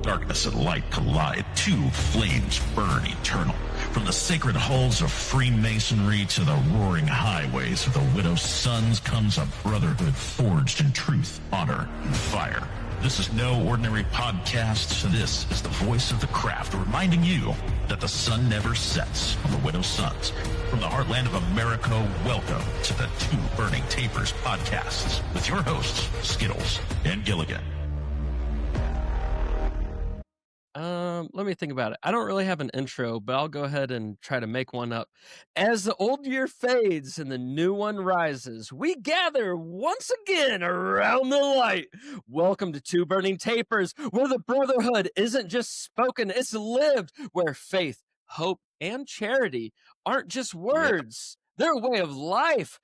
darkness and light collide. Two flames burn eternal. From the sacred halls of Freemasonry to the roaring highways of the widow's sons comes a brotherhood forged in truth, honor, and fire. This is no ordinary podcast. This is the voice of the craft, reminding you that the sun never sets on the widow's sons. From the heartland of America, welcome to the Two Burning Tapers podcasts with your hosts, Skittles and Gilligan. Let me think about it. I don't really have an intro, but I'll go ahead and try to make one up. As the old year fades and the new one rises, we gather once again around the light. Welcome to Two Burning Tapers, where the brotherhood isn't just spoken, it's lived, where faith, hope, and charity aren't just words. They're a way of life.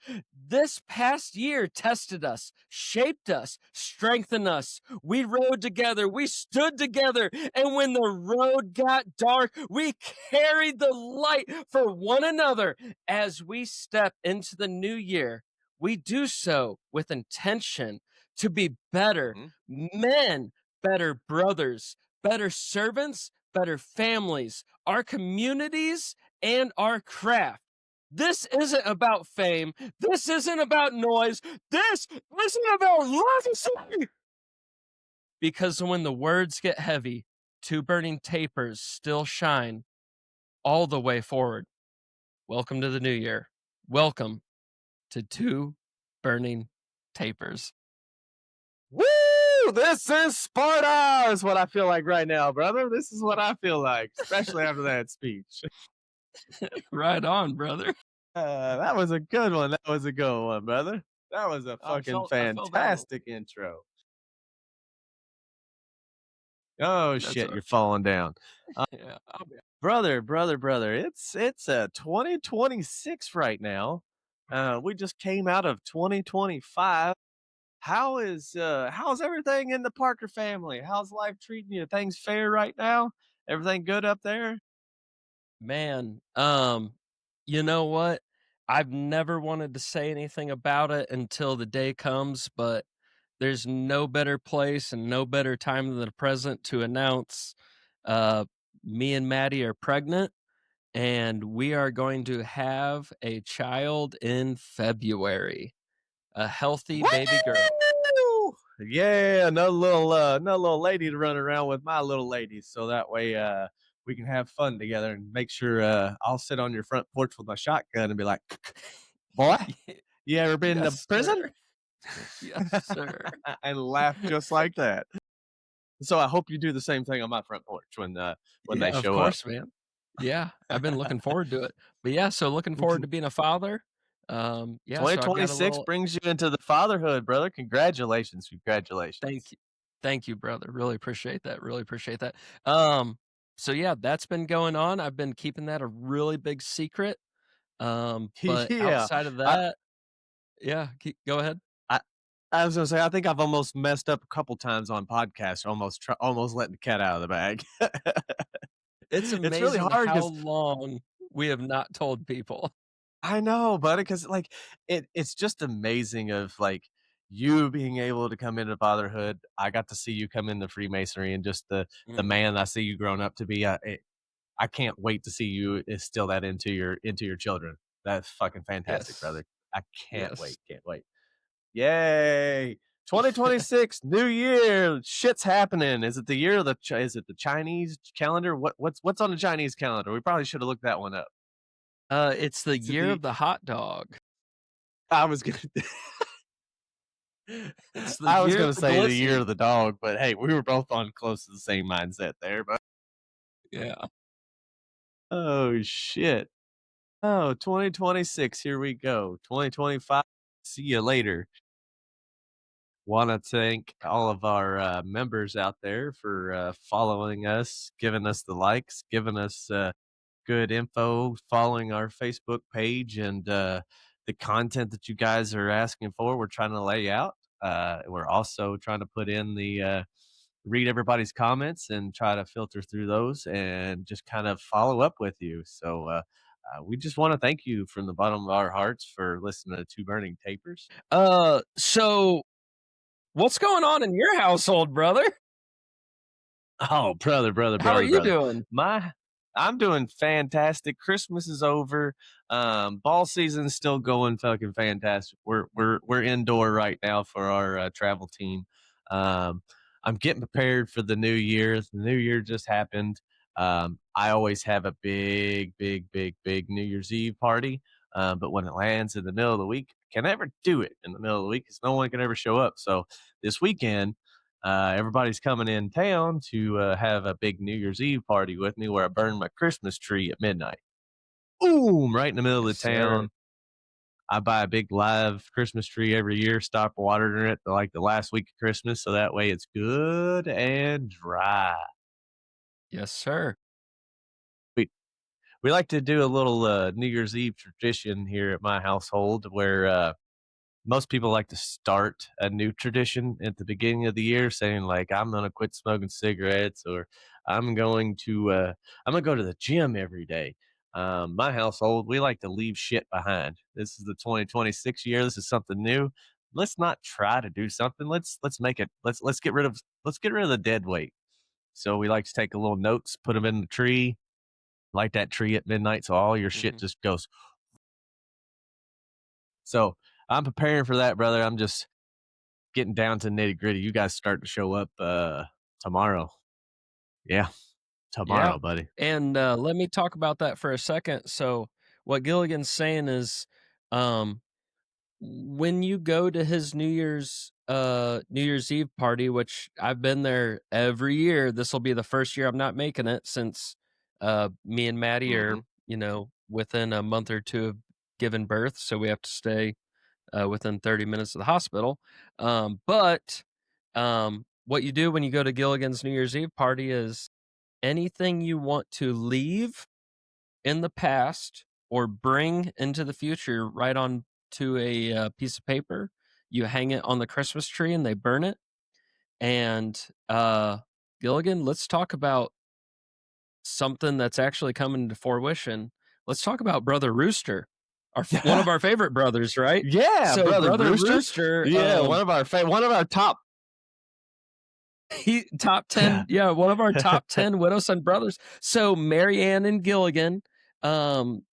This past year tested us, shaped us, strengthened us. We rode together, we stood together, and when the road got dark, we carried the light for one another. As we step into the new year, we do so with intention to be better men, better brothers, better servants, better families, our communities, and our craft. This isn't about fame. This isn't about noise. This isn't about legacy. Because when the words get heavy, two burning tapers still shine all the way forward. Welcome to the new year. Welcome to Two Burning Tapers. Woo! This is Sparta is what I feel like right now, brother. This is what I feel like, especially after that speech. Right on, brother. That was a good one. That was a good one, brother. That was a fucking fantastic intro. Oh, shit, you're falling down. Yeah, brother. It's 2026 right now. We just came out of 2025. How's everything in the Parker family? How's life treating you? Things fair right now? Everything good up there? Man, you know what? I've never wanted to say anything about it until the day comes, but there's no better place and no better time than the present to announce me and Maddie are pregnant, and we are going to have a child in February. A healthy baby girl. Yeah, no little lady to run around with my little lady, so that way we can have fun together and make sure I'll sit on your front porch with my shotgun and be like, boy, you ever been to prison? Yes, sir. And laugh just like that. So I hope you do the same thing on my front porch when they show up. Of course, man. Yeah, I've been looking forward to it. But yeah, so looking forward to being a father. 2026 brings you into the fatherhood, brother. Congratulations. Thank you, brother. Really appreciate that. So yeah, that's been going on. I've been keeping that a really big secret. But outside of that, go ahead. I was gonna say, I think I've almost messed up a couple times on podcasts, almost letting the cat out of the bag. It's amazing it's really hard how long we have not told people. I know, buddy, because like it's just amazing of like you being able to come into fatherhood. I got to see you come into Freemasonry and just the man I see you grown up to be. I can't wait to see you instill that into your children. That's fucking fantastic, brother. I can't wait. Yay! 2026, new year, shit's happening. Is it the year of is it the Chinese calendar? What's on the Chinese calendar? We probably should have looked that one up. It's the year of the hot dog. I was gonna say the year of the dog, but hey, we were both on close to the same mindset there. But yeah. Oh shit. Oh, 2026. Here we go. 2025. See you later. Want to thank all of our members out there for following us, giving us the likes, giving us good info, following our Facebook page, and the content that you guys are asking for. We're trying to lay out. We're also trying to put in the read everybody's comments and try to filter through those and just kind of follow up with you. So we just want to thank you from the bottom of our hearts for listening to Two Burning Tapers. So what's going on in your household, brother? Oh, brother, brother, How are brother, you brother. doing? I'm doing fantastic. Christmas is over. Ball season's still going fucking fantastic. We're indoor right now for our travel team. Um, I'm getting prepared for the new year. The new year just happened. I always have a big, big, big, big New Year's Eve party. But when it lands in the middle of the week, I can never do it in the middle of the week because no one can ever show up. So this weekend, everybody's coming in town to have a big New Year's Eve party with me where I burn my Christmas tree at midnight. Boom! Right in the middle Yes, of the sir. town. I buy a big live Christmas tree every year, stop watering it like the last week of Christmas, so that way it's good and dry. Yes, sir. We we like to do a little New Year's Eve tradition here at my household where most people like to start a new tradition at the beginning of the year saying like I'm going to quit smoking cigarettes or I'm going to go to the gym every day. My household, we like to leave shit behind. This is the 2026 year. This is something new. Let's not try to do something. Let's make it. Let's get rid of the dead weight. So we like to take a little notes, put them in the tree, light that tree at midnight, so all your shit Mhm. just goes. So I'm preparing for that, brother. I'm just getting down to nitty gritty. You guys start to show up tomorrow. Yeah, Yeah. tomorrow, buddy. And let me talk about that for a second. So, what Gilligan's saying is, um, when you go to his New Year's Eve party, which I've been there every year, this will be the first year I'm not making it since me and Maddie are, Mm-hmm. within a month or two of giving birth, so we have to stay within 30 minutes of the hospital. But what you do when you go to Gilligan's New Year's Eve party is anything you want to leave in the past or bring into the future, right on to a piece of paper. You hang it on the Christmas tree and they burn it. And Gilligan, let's talk about something that's actually coming to fruition. Let's talk about Brother Rooster, one of our favorite brothers, right? Yeah, So brother Brother Rooster. Rooster, Yeah, one of our top. he top 10, yeah, one of our top 10 widow son brothers. So Marianne and Gilligan, um,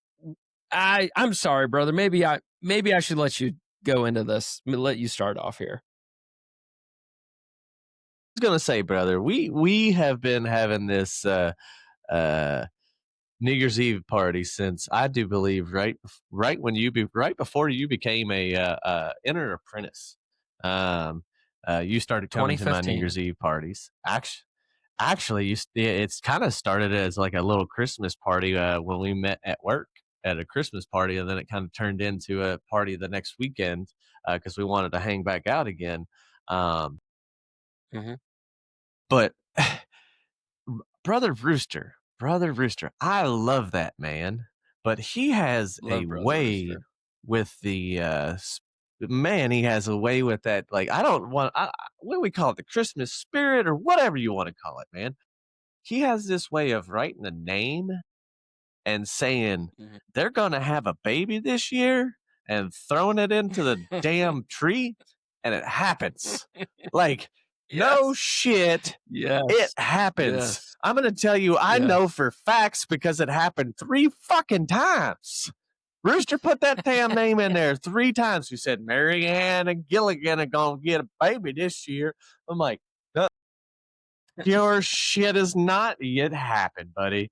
I'm sorry, brother. Maybe I should let you go into this. Let you start off here. I was gonna say, brother, we have been having this uh New Year's Eve party since I do believe right before you became a inner apprentice. Um, you started coming to my New 2015. Year's Eve parties. Actually, it's kind of started as like a little Christmas party when we met at work at a Christmas party, and then it kind of turned into a party the next weekend because we wanted to hang back out again. Um, Mhm. but Brother Rooster, I love that man, but he has a Love Brother way Rooster. with man. He has a way with that. Like I don't want. What do we call it? The Christmas spirit or whatever you want to call it, man. He has this way of writing a name and saying Mhm. they're going to have a baby this year and throwing it into the damn tree and it happens. Like, no Yes. shit. It Yes. happens. Yes. I'm going to tell you, I know Yes. for facts because it happened 3 fucking times. Rooster put that damn name in there 3 times. He said, Mary Ann and Gilligan are going to get a baby this year. I'm like, no, your shit is not yet happened, buddy.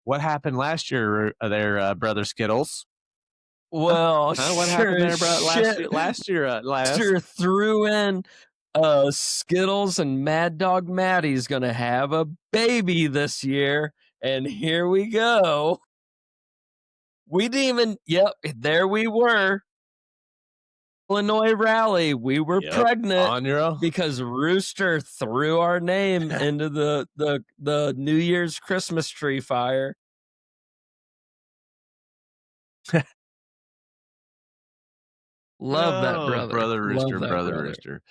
What happened last year there, Brother Skittles? Well, Huh? What happened sure as there, bro? shit. Last year, last. Sure threw in Skittles and Mad Dog Maddie's gonna have a baby this year, and here we go. We didn't even. Yep, there we were. Illinois rally. We were Yep, pregnant on your own. because Rooster threw our name into the New Year's Christmas tree fire. Love that Oh, brother. Love that Brother brother. Rooster.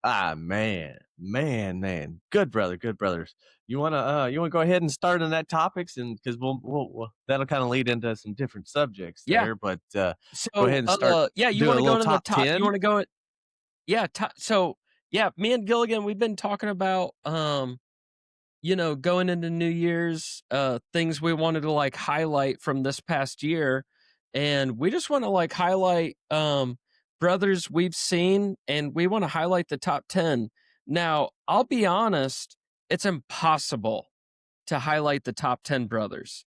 Ah, man. Good brother, good brothers. You wanna go ahead and start on that topics and because we'll that'll kind of lead into some different subjects Yeah. there, but go ahead So, and start yeah, you doing want a to go little into the top top? You 10. want to go? Yeah. So, yeah, me and Gilligan, we've been talking about going into New Year's, things we wanted to like highlight from this past year. And we just want to like highlight brothers we've seen, and we want to highlight the top 10. Now, I'll be honest, it's impossible to highlight the top 10 brothers.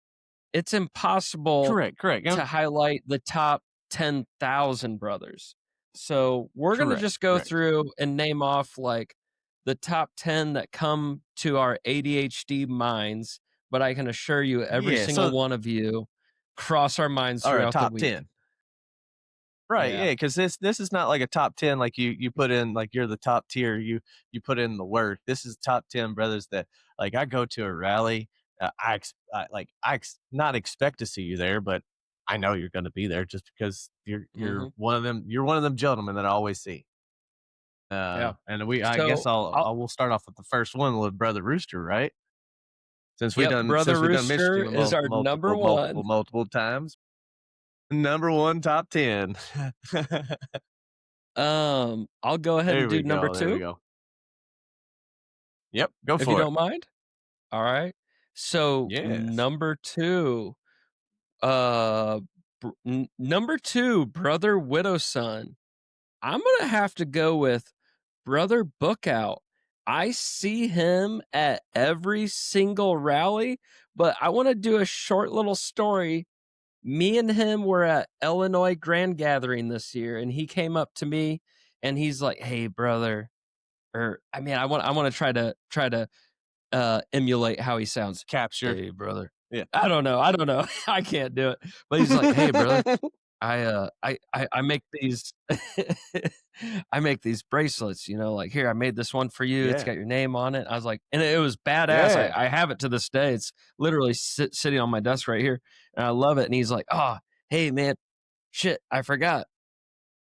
It's impossible Correct. to highlight the top 10,000 brothers. So we're going to just go Correct. through and name off like the top 10 that come to our ADHD minds. But I can assure you, every single one of you cross our minds All right, throughout the top week. 10. Right, yeah, because this is not like a top 10 like you put in like you're the top tier, you put in the work. This is top 10 brothers that like I go to a rally, not expect to see you there, but I know you're going to be there just because you're one of them. You're one of them gentlemen that I always see. Yeah. And I guess we'll start off with the first one with Brother Rooster, right? Since we done Brother mentioned Rooster him is our number one. multiple times. Number one, top 10. I'll go ahead and do number 2. There we go. Yep, go for it. If you don't mind. All right. So Yes. number 2, number 2, Brother Widow Son. I'm gonna have to go with Brother Bookout. I see him at every single rally, but I want to do a short little story. Me and him were at Illinois Grand Gathering this year, and he came up to me and he's like, "Hey, brother," or I mean, I want to try to emulate how he sounds. Capture. Hey, brother. Yeah. I don't know. I can't do it. But he's like, "Hey, brother, I make these I make these bracelets, like here, I made this one for you. It's got your name on it." I was like, and it was badass. Yeah. I have it to this day. It's literally sitting on my desk right here, and I love it. And he's like, "Oh, hey man, shit, I forgot.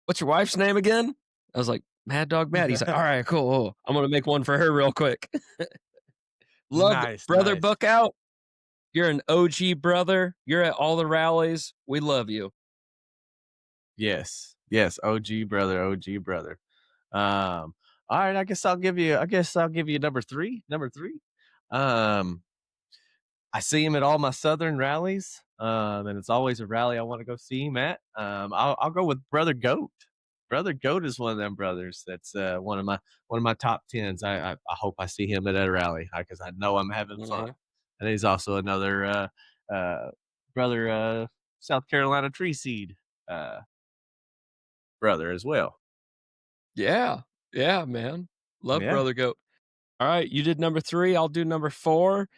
What's your wife's name again?" I was like, "Mad Dog Matt." He's like, "All right, cool. Oh, I'm gonna make one for her real quick." Love Brother nice. Bookout. You're an OG brother. You're at all the rallies. We love you. Yes. OG brother. All right, I guess I'll give you number 3. I see him at all my Southern rallies. And it's always a rally I want to go see him at. I'll go with Brother Goat. Brother Goat is one of them brothers. That's one of my top 10s. I hope I see him at a rally because I know I'm having fun. And he's also another brother South Carolina tree seed brother as well. Yeah, man. Love Brother Goat. All right, you did number 3. I'll do number 4.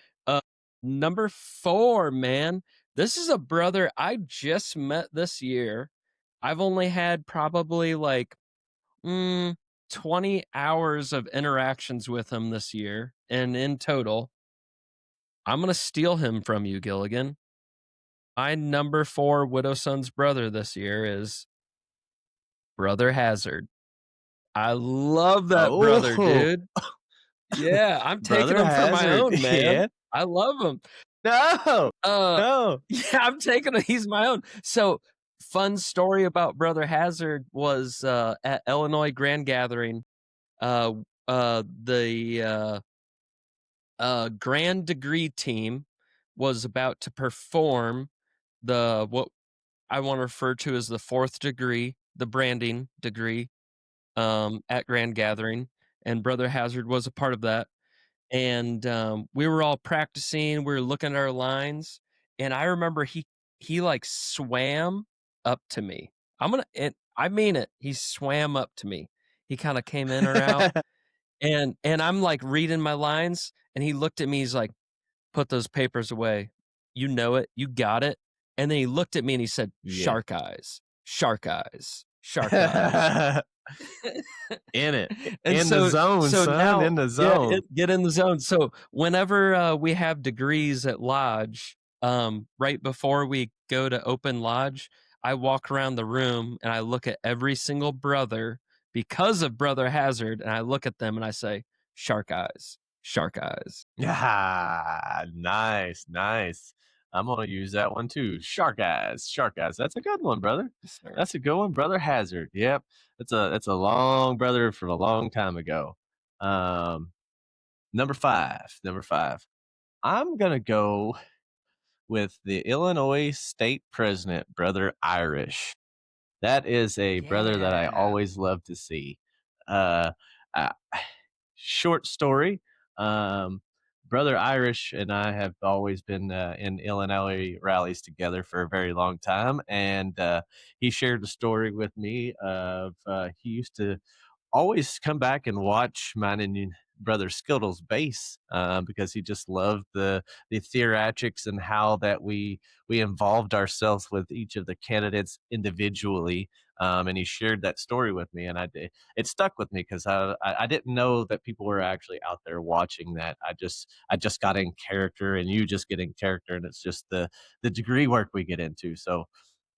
Number 4, man. This is a brother I just met this year. I've only had probably like 20 hours of interactions with him this year, and in total, I'm gonna steal him from you, Gilligan. My number 4 Widow Son's brother this year is Brother Hazard. I love that brother, dude. Yeah, I'm taking him for my own, man. Yeah. I love him. No. Yeah, I'm taking him. He's my own. So, fun story about Brother Hazard was at Illinois Grand Gathering. The Grand Degree team was about to perform what I want to refer to as the 4th degree, the branding degree, at Grand Gathering, and Brother Hazard was a part of that. And we were all practicing. We were looking at our lines, and I remember he like swam up to me. I mean it. He swam up to me. He kind of came in or out, and I'm like reading my lines, and he looked at me. He's like, "Put those papers away. You know it. You got it." And then he looked at me and he said, "Shark eyes, shark eyes, shark eyes." In it. And in the zone, son. Now, in the zone. Yeah, get in the zone. So whenever we have degrees at Lodge, right before we go to open Lodge, I walk around the room and I look at every single brother because of Brother Hazard, and I look at them and I say, "Shark eyes, shark eyes." Yeah, nice. I'm gonna use that one too. Shark eyes. That's a good one, brother. Yes, sir. That's a good one, Brother Hazard. Yep, it's a long brother from a long time ago. Number five. I'm gonna go with the Illinois State President, Brother Irish. That is a brother that I Yeah. always love to see. Uh, uh, Short story. Um, Brother Irish and I have always been in Illinois rallies together for a very long time, and he shared a story with me of he used to always come back and watch mine and brother Skittles bass because he just loved the theatrics and how that we involved ourselves with each of the candidates individually. And he shared that story with me, and it stuck with me because I didn't know that people were actually out there watching that. I just got in character, and you just get in character, and it's just the degree work we get into. So,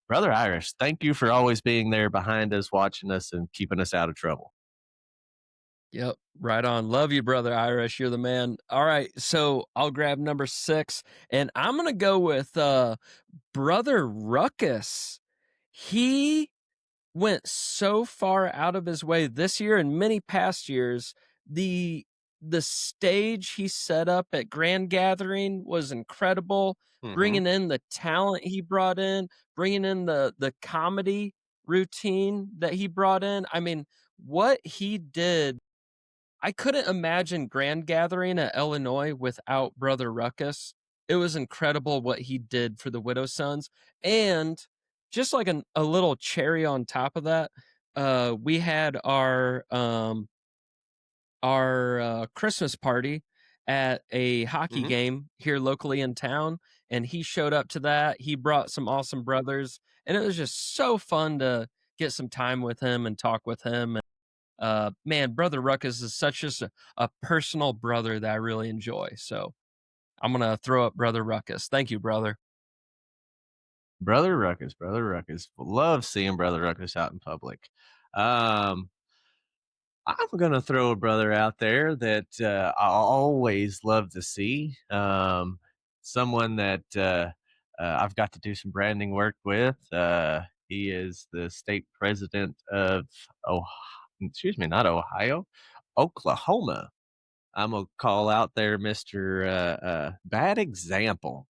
Brother Irish, thank you for always being there behind us, watching us, and keeping us out of trouble. Yep. Right on. Love you, brother Irish. You're the man. All right. So I'll grab number 6, and I'm gonna go with Brother Ruckus. He went so far out of his way this year and many past years. The stage he set up at Grand Gathering was incredible. Mm-hmm. Bringing in the talent he brought in, bringing in the comedy routine that he brought in. I mean, what he did, I couldn't imagine Grand Gathering at Illinois without Brother Ruckus. It was incredible what he did for the Widow Sons. And just like a little cherry on top of that, we had our Christmas party at a hockey Mm-hmm. game here locally in town, and he showed up to that. He brought some awesome brothers, and it was just so fun to get some time with him and talk with him. Man, Brother Ruckus is such just a personal brother that I really enjoy. So I'm gonna throw up Brother Ruckus. Thank you, brother. Brother Ruckus. Love seeing Brother Ruckus out in public. Um, I'm gonna throw a brother out there that I always love to see. Someone that I've got to do some branding work with. He is the state president of excuse me, not Ohio, Oklahoma. I'm gonna call out there Mr. Bad Example.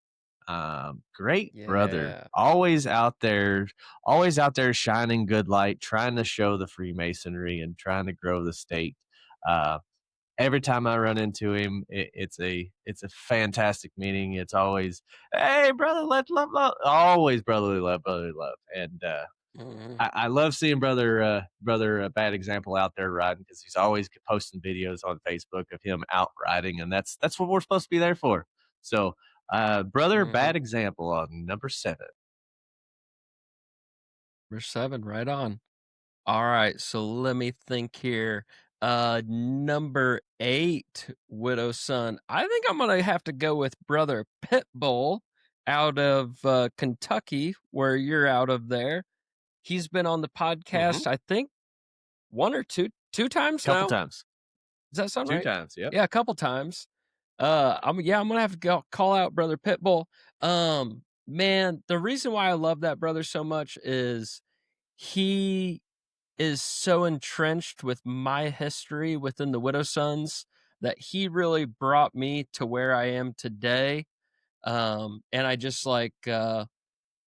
Great brother, Yeah. always out there shining good light, trying to show the Freemasonry and trying to grow the state. Uh, every time I run into him, it's a fantastic meeting. It's always, hey brother, let's love, always brotherly love, and Mhm. I love seeing brother Bad Example out there riding because he's always posting videos on Facebook of him out riding, and that's what we're supposed to be there for. So, brother Mhm. Bad Example on number 7. Number 7, right on. All right, so let me think here. Number 8, Widow Son. I think I'm gonna have to go with Brother Pitbull out of Kentucky, where you're out of there. He's been on the Mm-hmm. podcast, I think, one or two times Couple now. times, Does that sound 2 right? times. Yep. Yeah, a couple times. I'm gonna have to call out Brother Pitbull. Man, the reason why I love that brother so much is he is so entrenched with my history within the Widow Sons that he really brought me to where I am today. And I just like Brother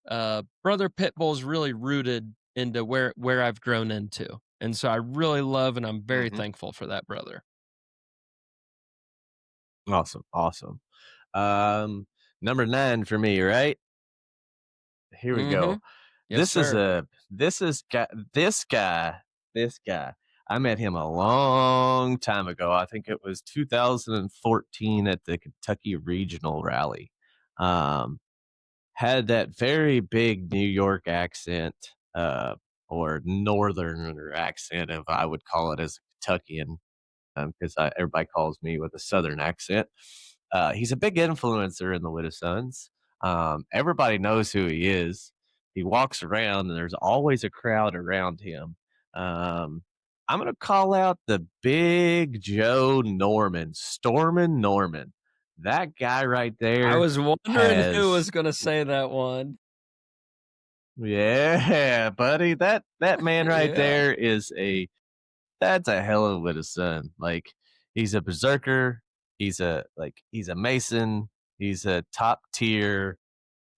Pitbull's really rooted into where I've grown into. And so I really love and I'm very Mm-hmm. thankful for that brother. Awesome. Um, Number 9 for me, right? Here we Mm-hmm. go. Yes, sir. This is this guy. I met him a long time ago. I think it was 2014 at the Kentucky Regional Rally. Um, had that very big New York accent, or northerner accent, if I would call it as a Kentuckian, because everybody calls me with a southern accent. He's a big influencer in the Widow Sons. Everybody knows who he is. He walks around, and there's always a crowd around him. Um, I'm going to call out the Big Joe Norman, Stormin' Norman. That guy right I there was wondering who has, was gonna say that one. yeah, buddy. That man right Yeah. there is that's a hell of a son. Like, he's a berserker. He's a Mason. He's a top tier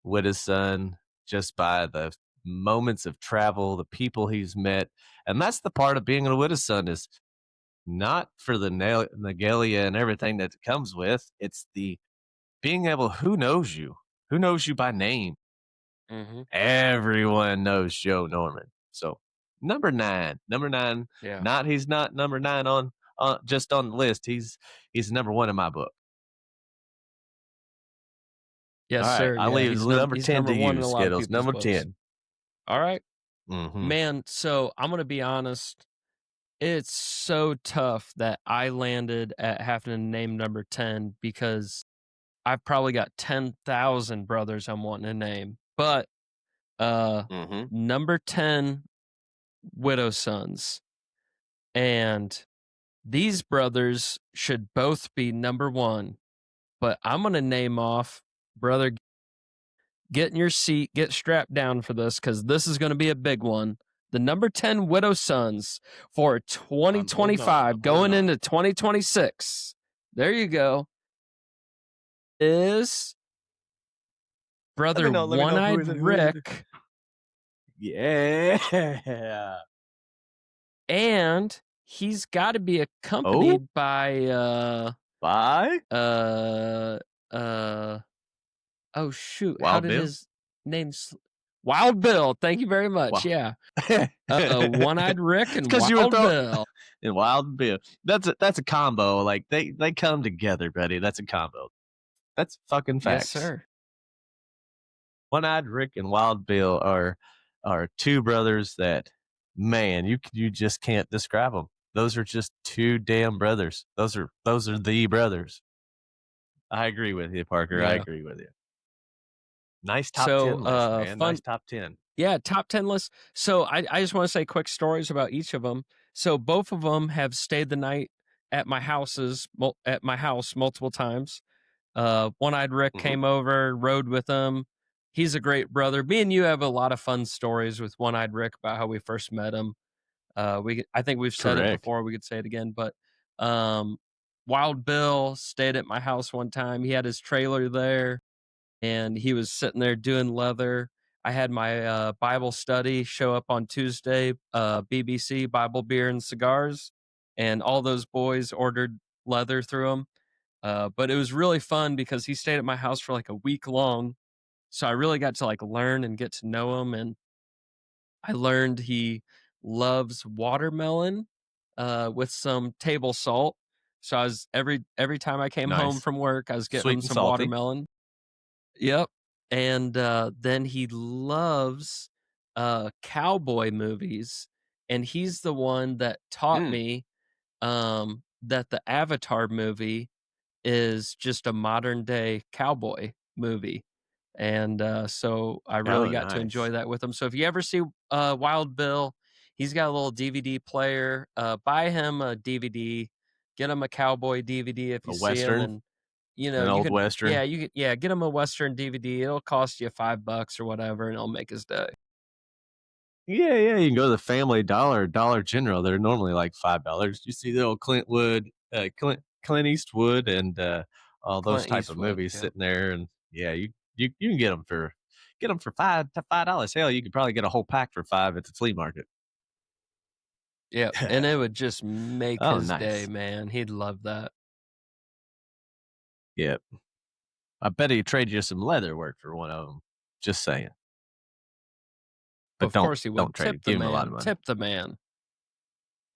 widow's son just by the moments of travel, the people he's met. And that's the part of being a widow's son is not for the regalia and everything that it comes with. It's the being able, who knows you? Who knows you by name? Mm-hmm. Everyone knows Joe Norman. So number nine, Yeah. he's not number 9 on just on the list. He's number 1 in my book. Yes, All right, sir. I Yeah, leave number he's 10 number to one you, in a lot of Skittles. people's Number books. 10. All right, Mm-hmm. man. So I'm gonna be honest. It's so tough that I landed at having to name number 10 because I've probably got 10,000 brothers I'm wanting to name. But Mm-hmm. number 10, widow sons, and these brothers should both be number 1. But I'm gonna name off brother. Get in your seat, get strapped down for this because this is going to be a big one. The number 10 widow sons for I'm holding on. 2025 going into 2026. There you go. Is brother Let me know. Who One-Eyed is it? Rick, Yeah. and he's got to be Oh, accompanied by bye. oh shoot, how Wild did Bill. his name Wild Bill. Thank you very much. Wow. Yeah. One-Eyed Rick and because you were Wild Bill. and Wild Bill. That's a combo. Like they come together, buddy. That's a combo. That's fucking facts. Yes, sir. One-Eyed Rick and Wild Bill are two brothers that, man, you just can't describe them. Those are just two damn brothers. Those are the brothers. I agree with you, Parker. I Yeah. agree with you. Nice top So, 10 list, man. fun. Nice top 10. Yeah, top 10 list. So I just want to say quick stories about each of them. So both of them have stayed the night at my house multiple times. One-Eyed Rick Mhm. came over, rode with him. He's a great brother. Me and you have a lot of fun stories with One-Eyed Rick about how we first met him. I think we've said it Correct. before. We could say it again, but Wild Bill stayed at my house one time. He had his trailer there, and he was sitting there doing leather. I had my Bible study show up on Tuesday, BBC Bible Beer and Cigars, and all those boys ordered leather through him. But it was really fun because he stayed at my house for like a week long, so I really got to like learn and get to know him. And I learned he loves watermelon with some table salt. So I was every time I came home Nice. from work, I was getting Sweet him and some salty. watermelon. Yep. And then he loves cowboy movies, and he's the one that taught me that the Avatar movie is just a modern day cowboy movie. And so I really Oh, got to enjoy nice. that with him. So if you ever see Wild Bill, he's got a little DVD player. Buy him a DVD, get him a cowboy DVD if you A see him, Western, and you an you old can Western. get him a Western DVD. It'll cost you $5 or whatever, and it'll make his day. Yeah, you can go to the Family Dollar, Dollar General. They're normally like $5. You see the old Clint Eastwood, and all those Clint type of Eastwood, movies yeah. sitting there, and yeah, you can get them for $5. Hell, you could probably get a whole pack for $5 at the flea market. Yeah, and it would just make Oh, his day, nice. man. He'd love that. Yep. I bet he'd trade you some leather work for one of them. Just saying. But Of course he don't would. trade Tip it. the Give him a lot man. of money. Tip the man.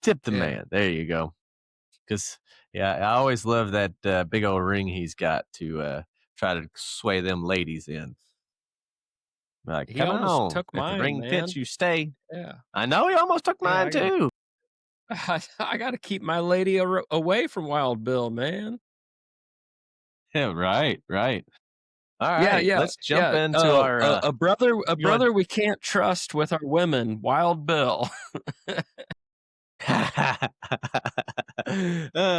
Tip the Yeah. man. There you go. Because yeah, I always love that big old ring he's got to try to sway them ladies in. Like, He come almost on, took if the mine, ring man. fits, you stay. Yeah. I know he almost took Yeah, mine too. I got to keep my lady away from Wild Bill, man. Yeah, right. All right, let's jump into our a brother we can't trust with our women, Wild Bill. but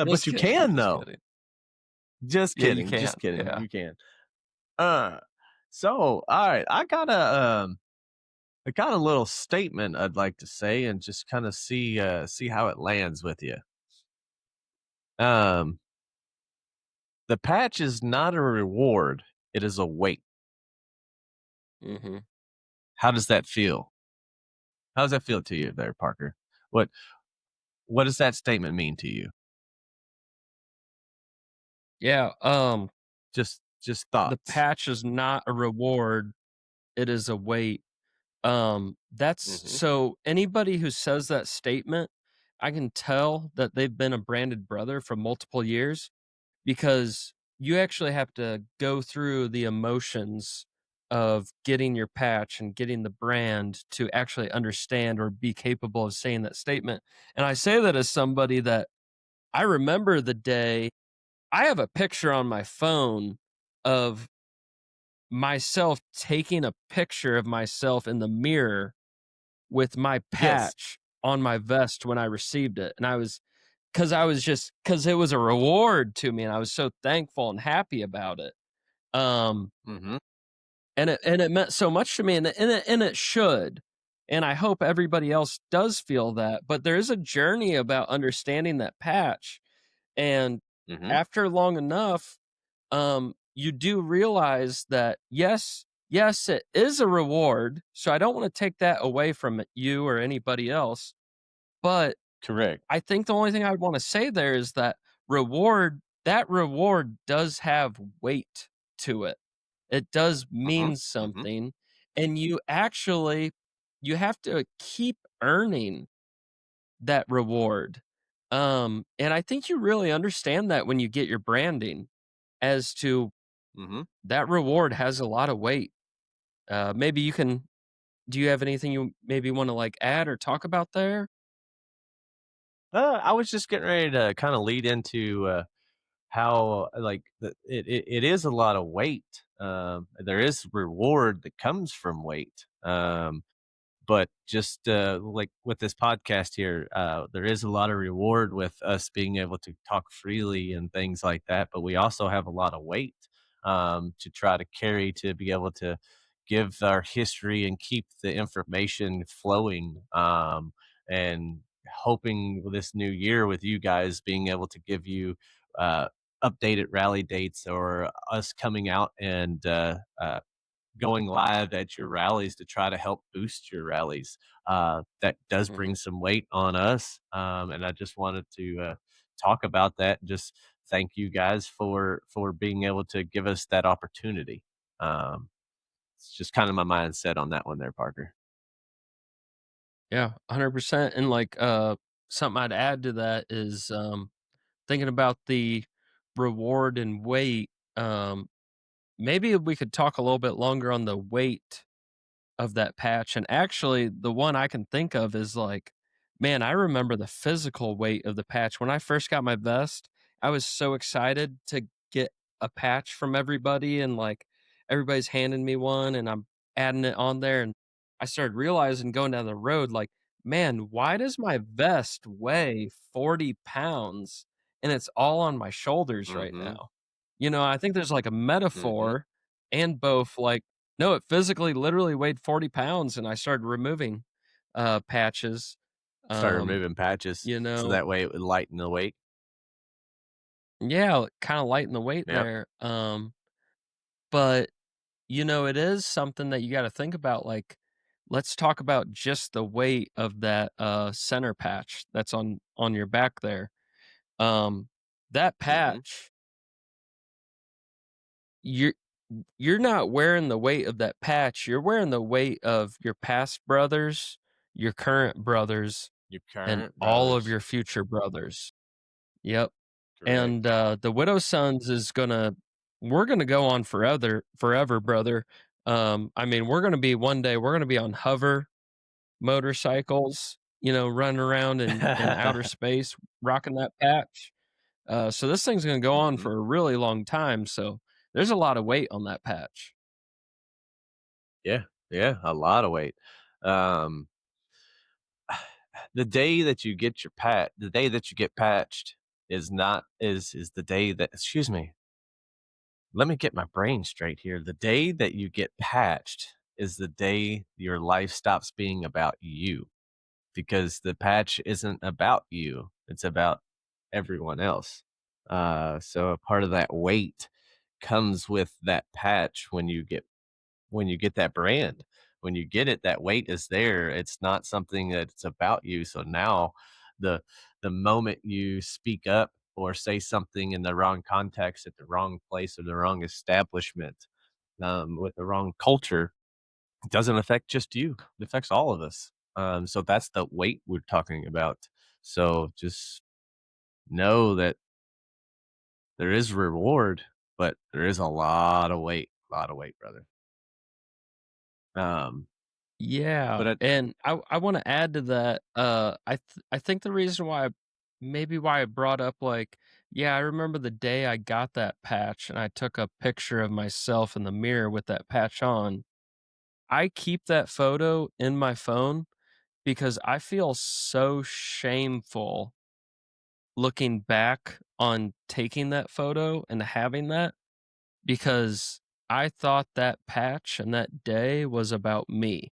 Just you kidding, can just though. kidding. Just Yeah, you kidding. can. Just kidding. Yeah. You can. So all right, I got a little statement I'd like to say and just kind of see how it lands with you. The patch is not a reward, it is a weight. Mm-hmm. How does that feel? How does that feel to you there, Parker? What what does that statement mean to you? Yeah. Just The thoughts. patch is not a reward, it is a weight. That's Mhm. so anybody who says that statement, I can tell that they've been a branded brother for multiple years because you actually have to go through the emotions of getting your patch and getting the brand to actually understand or be capable of saying that statement. And I say that as somebody that I remember the day I have a picture on my phone of myself taking a picture of myself in the mirror with my Yes. patch on my vest when I received it. And I was just because it was a reward to me and I was so thankful and happy about it. Um, Mhm. and it meant so much to me and it should. And I hope everybody else does feel that. But there is a journey about understanding that patch. And Mhm. after long enough, you do realize that yes, it is a reward. So I don't want to take that away from you or anybody else. But Correct. I think the only thing I'd want to say there is that reward does have weight to it. It does Mhm. mean Mhm. something. And you have to keep earning that reward. And I think you really understand that when you get your branding as to Mhm. that reward has a lot of weight. Maybe do you have anything you maybe want to like add or talk about there? I was just getting ready to kinda lead into, how, like, it is a lot of weight. There is reward that comes from weight. But just like with this podcast here, there is a lot of reward with us being able to talk freely and things like that. But we also have a lot of weight to try to carry to be able to give our history and keep the information flowing. And hoping with this new year with you guys being able to give you uh, updated rally dates or us coming out and going live at your rallies to try to help boost your rallies. That does Mhm. bring some weight on us. And I just wanted to talk about that and just thank you guys for being able to give us that opportunity. Um, it's just kind of my mindset on that one there, Parker. Yeah, 100%. And like something I'd add to that is thinking about the reward and weight. Um Maybe we could talk a little bit longer on the weight of that patch, and actually, the one I can think of is, like, man, I remember the physical weight of the patch. When I first got my vest, I was so excited to get a patch from everybody, and, like, everybody's handing me one, and I'm adding it on there, and I started realizing going down the road, like, "Man, why does my vest weigh 40 pounds, and it's all on my shoulders right Mm-hmm. now?" I think there's, like, a Mm-hmm. metaphor and both, like, no, it physically literally weighed 40 pounds, and I started removing, patches, Start um, removing patches you so know that way it would lighten the weight. Yeah, kinda lighten the weight Yep. there, but, it is something that you gotta think about, like, let's talk about just the weight of that, center patch that's on your back there. That Mm-hmm. patch, you're you're not wearing the weight of that patch, you're wearing the weight of your past brothers, your current brothers, Your and current all of brothers. your future brothers. Yep. Correct. And, the Widow's Sons is gonna we're gonna go on forever, brother. I mean, one day, we're gonna be on hover motorcycles, running around in outer space, rocking that patch. So this thing's gonna go on Mm-hmm. for a really long time, so there's a lot of weight on that patch. Yeah. Yeah. A lot of weight. Um, the day that you get patched is the day that, excuse me, let me get my brain straight here. The day that you get patched is the day your life stops being about you, because the patch isn't about you. It's about everyone else. So a part of that weight comes with that patch when you get that brand. When you get it, that weight is there. It's not something that's about you. So now the the moment you speak up or say something in the wrong context at the wrong place or the wrong establishment, with the wrong culture, it doesn't affect just you. It affects all of us. So that's the weight we're talking about. So just know that there is reward, but there is a lot of weight, brother. Um, Yeah, but it and I wanna add to that, I think the reason why maybe why I brought up, like, yeah, I remember the day I got that patch and I took a picture of myself in the mirror with that patch on. I keep that photo in my phone because I feel so shameful looking back on taking that photo and having that, because I thought that patch and that day was about me.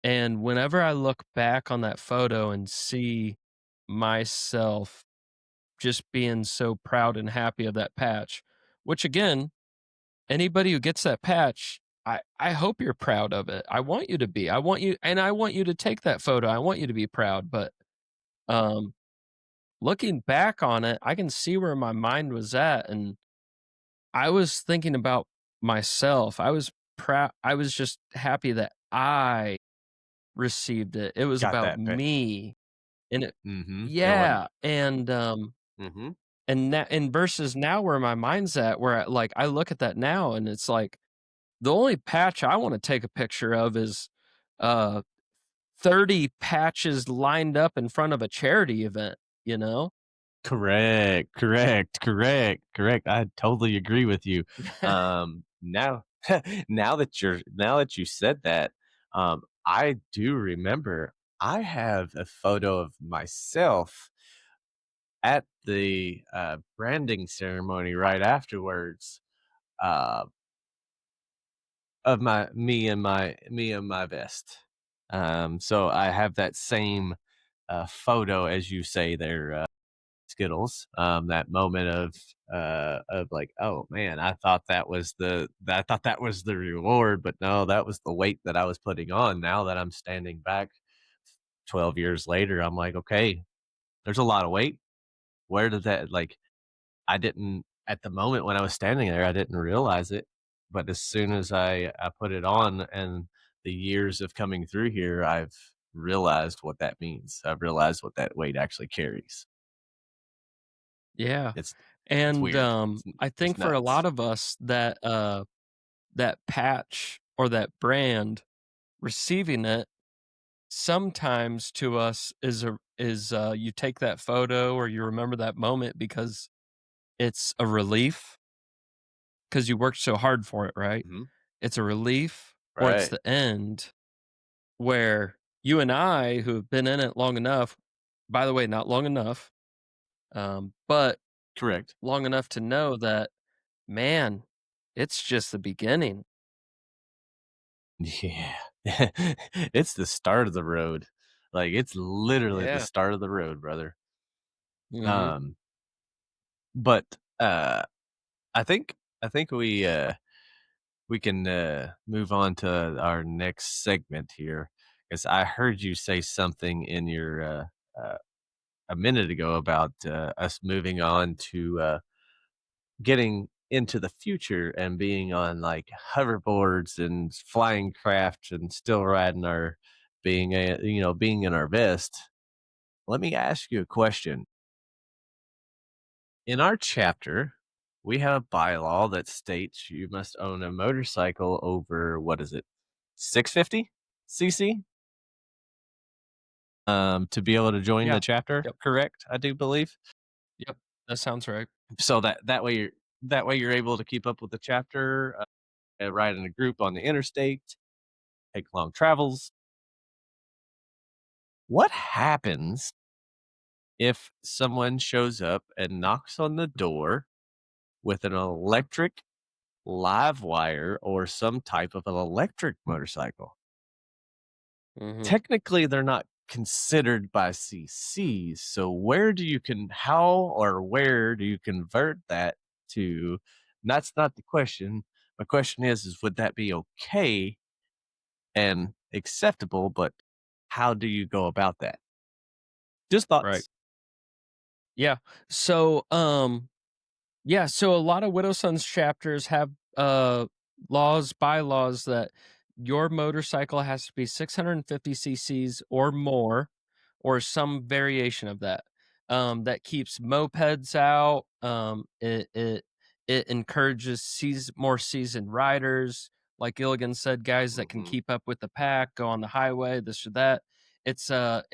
And whenever I look back on that photo and see myself just being so proud and happy of that patch, which again, anybody who gets that patch, I hope you're proud of it. I want you to be. I want you to take that photo. I want you to be proud. But um looking back on it, I can see where my mind was at, and I was thinking about myself. I was proud. I was just happy that I received it. It was got about that pick. me. And it Mhm. It wasn't. yeah, Mhm. and versus now where my mind's at, where like, I look at that now and it's like, the only patch I wanna take a picture of is, uh, 30 patches lined up in front of a charity event, you know? Correct, correct, correct, correct. I totally agree with you. Now now that you said that, I do remember I have a photo of myself at the, branding ceremony right afterwards, uh, of my me and my vest. So I have that same, photo as you say there, Skittles, that moment of like, "Oh, man, I thought that was the reward, but no, that was the weight that I was putting on." Now that I'm standing back 12 years later, I'm like, "Okay, there's a lot of weight. Where did that like, I didn't at the moment when I was standing there, I didn't realize it, but as soon as I put it on and the years of coming through here, I've realized what that means. I've realized what that weight actually carries. Yeah, It's it's and, weird. I It's think for a nuts. lot of us that, that patch or that brand, receiving it sometimes to us you take that photo or you remember that moment because it's a relief because you worked so hard for it, right? Mhm. It's a relief or it's Right. the end where you and I who have been in it long enough, by the way, not long enough, but Correct. long enough to know that, man, it's just the beginning. Yeah. It's the start of the road. Like, it's literally the Yeah. start of the road, brother. Mhm. Um, but, uh, I think I think we can, move on to our next segment here, 'cause I heard you say something in your, a minute ago about, us moving on to, getting into the future and being on, like, hoverboards and flying craft and still riding our being in our vest. Let me ask you a question. In our chapter, we have a bylaw that states you must own a motorcycle over, what is it, 650 cc, to be able to join the Yeah. chapter, Yep. correct? I do believe. Yep. That sounds right. So that way you're able to keep up with the chapter, ride in a group on the interstate, take long travels. What happens if someone shows up and knocks on the door with an electric live wire or some type of an electric motorcycle? Mhm. Technically, they're not considered by CCs. So where do you how or where do you convert that to? And that's not the question. My question is would that be okay and acceptable? But how do you go about that? Just Right. thoughts. Yeah. So, yeah, so a lot of Widow Sons chapters have bylaws that your motorcycle has to be 650 cc's or more, or some variation of that. That keeps mopeds out. It encourages more seasoned riders, like Gilligan said, guys that can Mm-hmm. keep up with the pack, go on the highway, this or that. It's a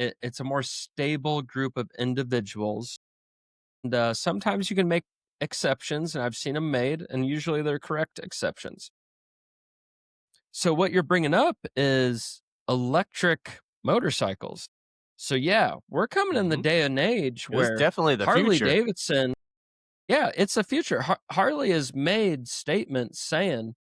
more stable group of individuals, and sometimes you can make exceptions, and I've seen them made, and usually they're correct exceptions. So what you're bringing up is electric motorcycles. So yeah, we're coming in the Mm-hmm. day and age It was where definitely the Harley future. Davidson, yeah, it's the future. Harley has made statements saying,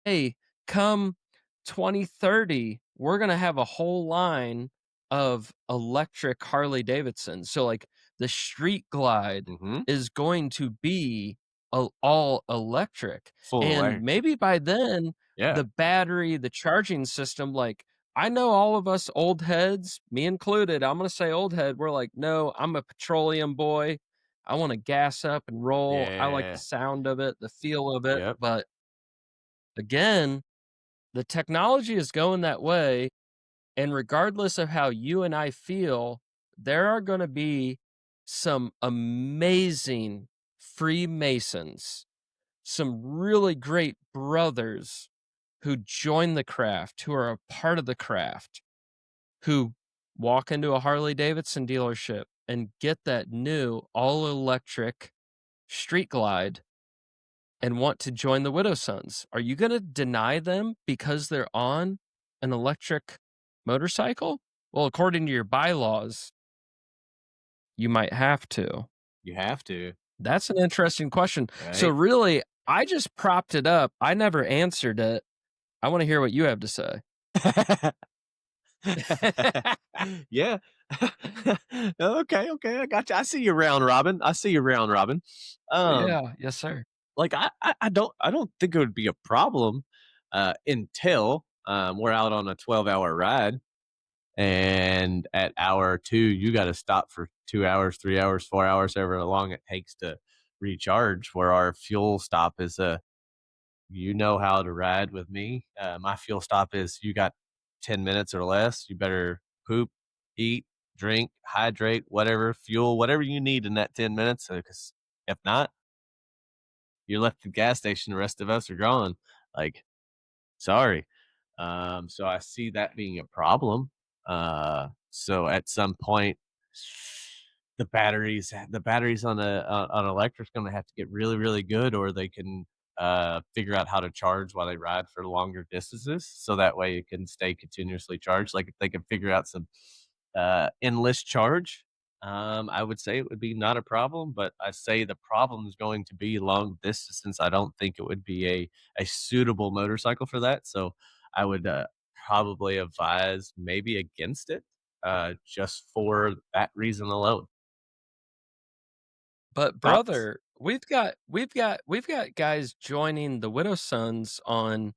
hey, come 2030, we're going to have a whole line of electric Harley Davidson. So, like, the Street Glide Mm-hmm. is going to be all electric. Full And away. maybe by then, Yeah. the battery, the charging system, like, I know all of us old heads, me included, I'm going to say old head, we're like, no, I'm a petroleum boy. I want to gas up and roll. I like the Yeah. sound of it, the feel of it. Yep. But again, the technology is going that way, and regardless of how you and I feel, there are going to be some amazing Freemasons, some really great brothers who join the craft, who are a part of the craft, who walk into a Harley Davidson dealership and get that new all electric Street Glide and want to join the Widow Sons. Are you going to deny them because they're on an electric motorcycle? Well, according to your bylaws, you might have to. You have to. That's an interesting question. So, Right. really, I just propped it up. I never answered it. I want to hear what you have to say. Yeah. Okay, okay, I got you. I see you round robin. I see you round robin. Um, Yeah. Yes, sir. like I don't think it would be a problem until we're out on a 12-hour ride and at hour 2 you got to stop for 2 hours, 3 hours, 4 hours, however long it takes to recharge, where our fuel stop is a you know how to ride with me. My fuel stop is you got 10 minutes or less. You better poop, eat, drink, hydrate, whatever, fuel, whatever you need in that 10 minutes. Because if not, you're left at the gas station. The rest of us are gone. Like, sorry. So I see that being a problem. So at some point, the batteries on on electric's going to have to get really really good, or they can figure out how to charge while they ride for longer distances, so that way it can stay continuously charged. Like if they can figure out some endless charge, I would say it would be not a problem. But I say the problem is going to be long distance, since I don't think it would be a suitable motorcycle for that. So I would probably advise maybe against it, just for that reason alone. But Thoughts? brother, we've got guys joining the Widow Sons on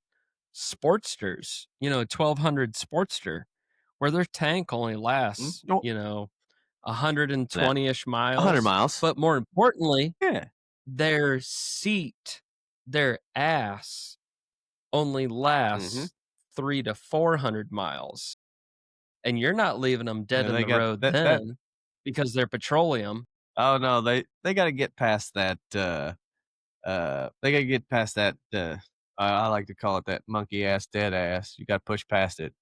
Sportsters, 1200 Sportster, where their tank only lasts, No, 120-ish 100 miles. miles. But more importantly, Yeah. their seat, their ass only Mhm. lasts 300 to 400 miles. And you're not leaving them dead Yeah, in they the got road that. then because they're petroleum. Oh, no, they gotta get past that, they gotta get past that, I like to call it that monkey ass, dead ass. You gotta push past it.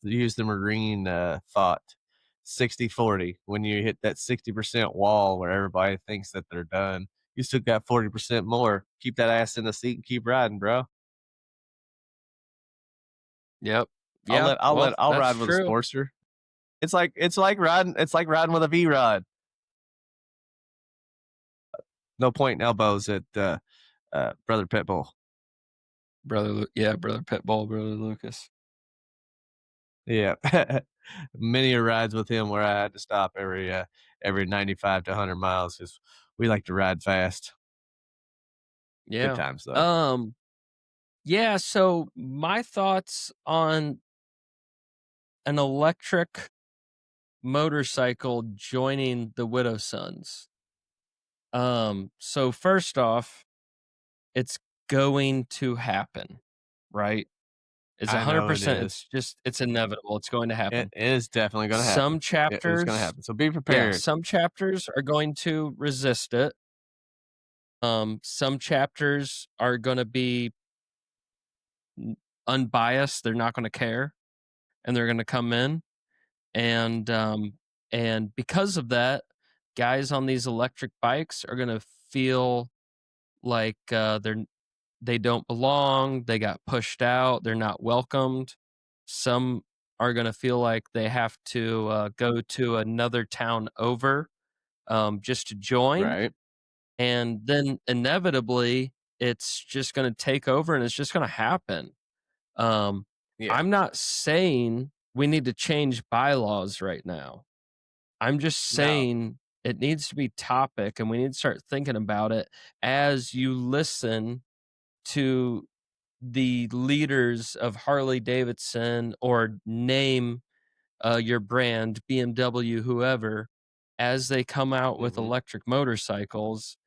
Use the marine, thought, 60/40. When you hit that 60% wall where everybody thinks that they're done, you still got 40% more. Keep that ass in the seat and keep riding, bro. Yep. Yeah. Well, I'll that's ride with a true. Sportster. It's like riding with a V-Rod. No point in elbows at, Brother Pitbull. Brother Pitbull, Brother Lucas. Yeah. Many a rides with him where I had to stop every 95 to 100 miles because we like to ride fast. Good Yeah. times though. Yeah, so my thoughts on an electric motorcycle joining the Widow Sons. So first off, it's going to happen, right? It's I know it 100%, is. it's just it's inevitable. It's going to It happen. is definitely going to Some happen. It's going to chapters, happen. So be yeah, prepared. some chapters are going to resist it. Some chapters are going to be unbiased. They're not going to care, and they're going to come in, and because of that, guys on these electric bikes are going to feel like they don't belong. They got pushed out. They're not welcomed. Some are going to feel like they have to go to another town over just to join. Right. And then inevitably, it's just going to take over and it's just going to happen. Um, Yeah. I'm not saying we need to change bylaws right now. I'm just No. saying it needs to be topic and we need to start thinking about it as you listen to the leaders of Harley Davidson or name your brand, BMW, whoever, as they come out with Mhm. electric motorcycles.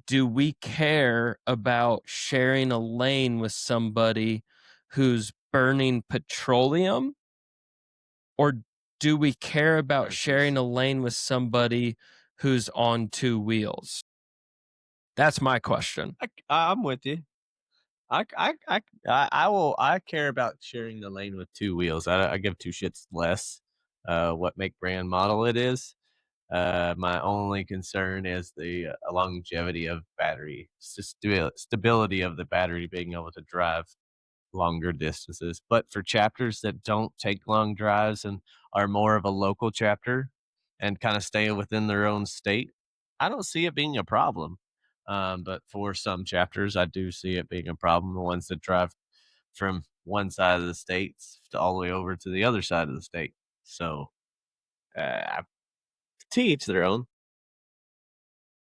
Do we care about sharing a lane with somebody who's burning petroleum? Or do we care about sharing a lane with somebody who's on two wheels? That's my question. I'm with you. I care about sharing the lane with two wheels. I give two shits less what make brand model it is. My only concern is the longevity of battery, stability of the battery being able to drive longer distances. But for chapters that don't take long drives and are more of a local chapter and kind of stay within their own state, I don't see it being a problem. But for some chapters, I do see it being a problem. The ones that drive from one side of the states to all the way over to the other side of the state. So, to each their own.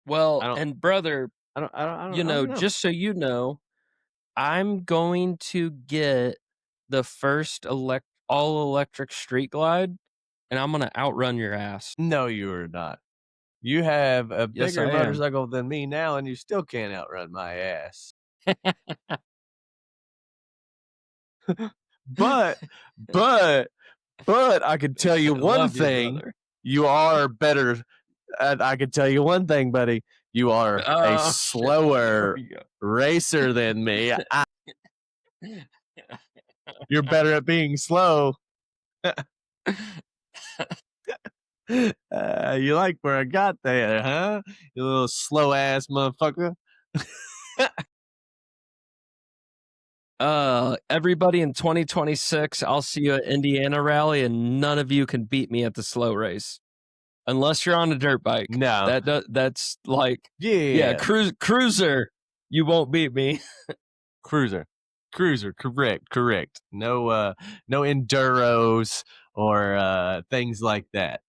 Well, I don't, and brother, I don't know. just so you know, I'm going to get the first all electric street glide and I'm going to outrun your ass. No, you are not. You have a Yes, bigger I am. motorcycle than me now, and you still can't outrun my ass. But, but, but I can tell you I one love you, thing: brother. you are better. I can tell you one thing, buddy: you are a Oh, shit. Here slower we go. racer than me. You're better at being slow. You like where I got there, huh? You little slow ass motherfucker. Everybody in 2026, I'll see you at Indiana Rally, and none of you can beat me at the slow race unless you're on a dirt bike. No. That's like, Yeah. cruiser. You won't beat me. Cruiser. Correct. No enduros or things like that.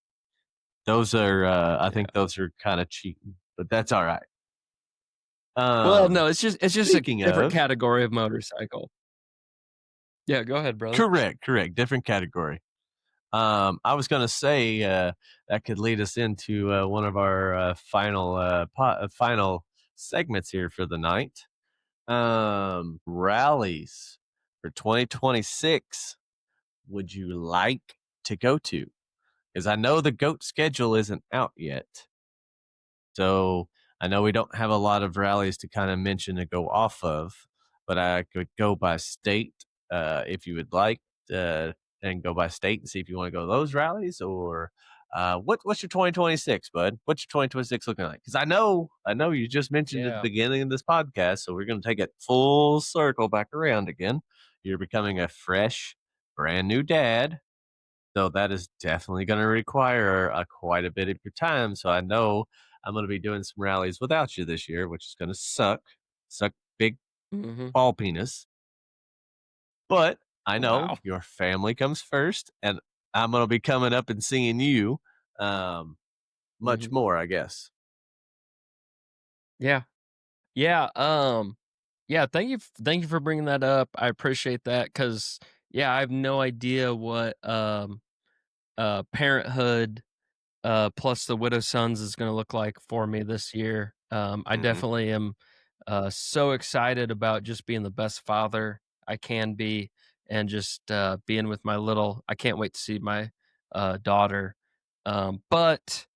Those are I think those are kind of cheating, but that's all right. Well, no, it's just a Speaking different of, category of motorcycle. Yeah, go ahead, brother. correct, different category. I was gonna say that could lead us into one of our final segments here for the night. Rallies for 2026. Would you like to go to? Because I know the GOAT schedule isn't out yet. So I know we don't have a lot of rallies to kind of mention to go off of, but I could go by state if you would like, and go by state and see if you want to go to those rallies or what's your 2026, bud? What's your 2026 looking like? Because I know you just mentioned at the beginning of this podcast, so we're going to take it full circle back around again. You're becoming a fresh, brand new dad. So that is definitely going to require quite a bit of your time. So I know I'm going to be doing some rallies without you this year, which is going to suck big Mm-hmm. ball penis. But I know Wow. your family comes first, and I'm gonna be coming up and seeing you, much Mhm. more, I guess. Yeah. Yeah, yeah, thank you for bringing that up. I appreciate that, cause yeah, I have no idea what, parenthood plus the Widow Sons is gonna look like for me this year. I Mhm. definitely am so excited about just being the best father I can be, and just being with my little. I can't wait to see my daughter. But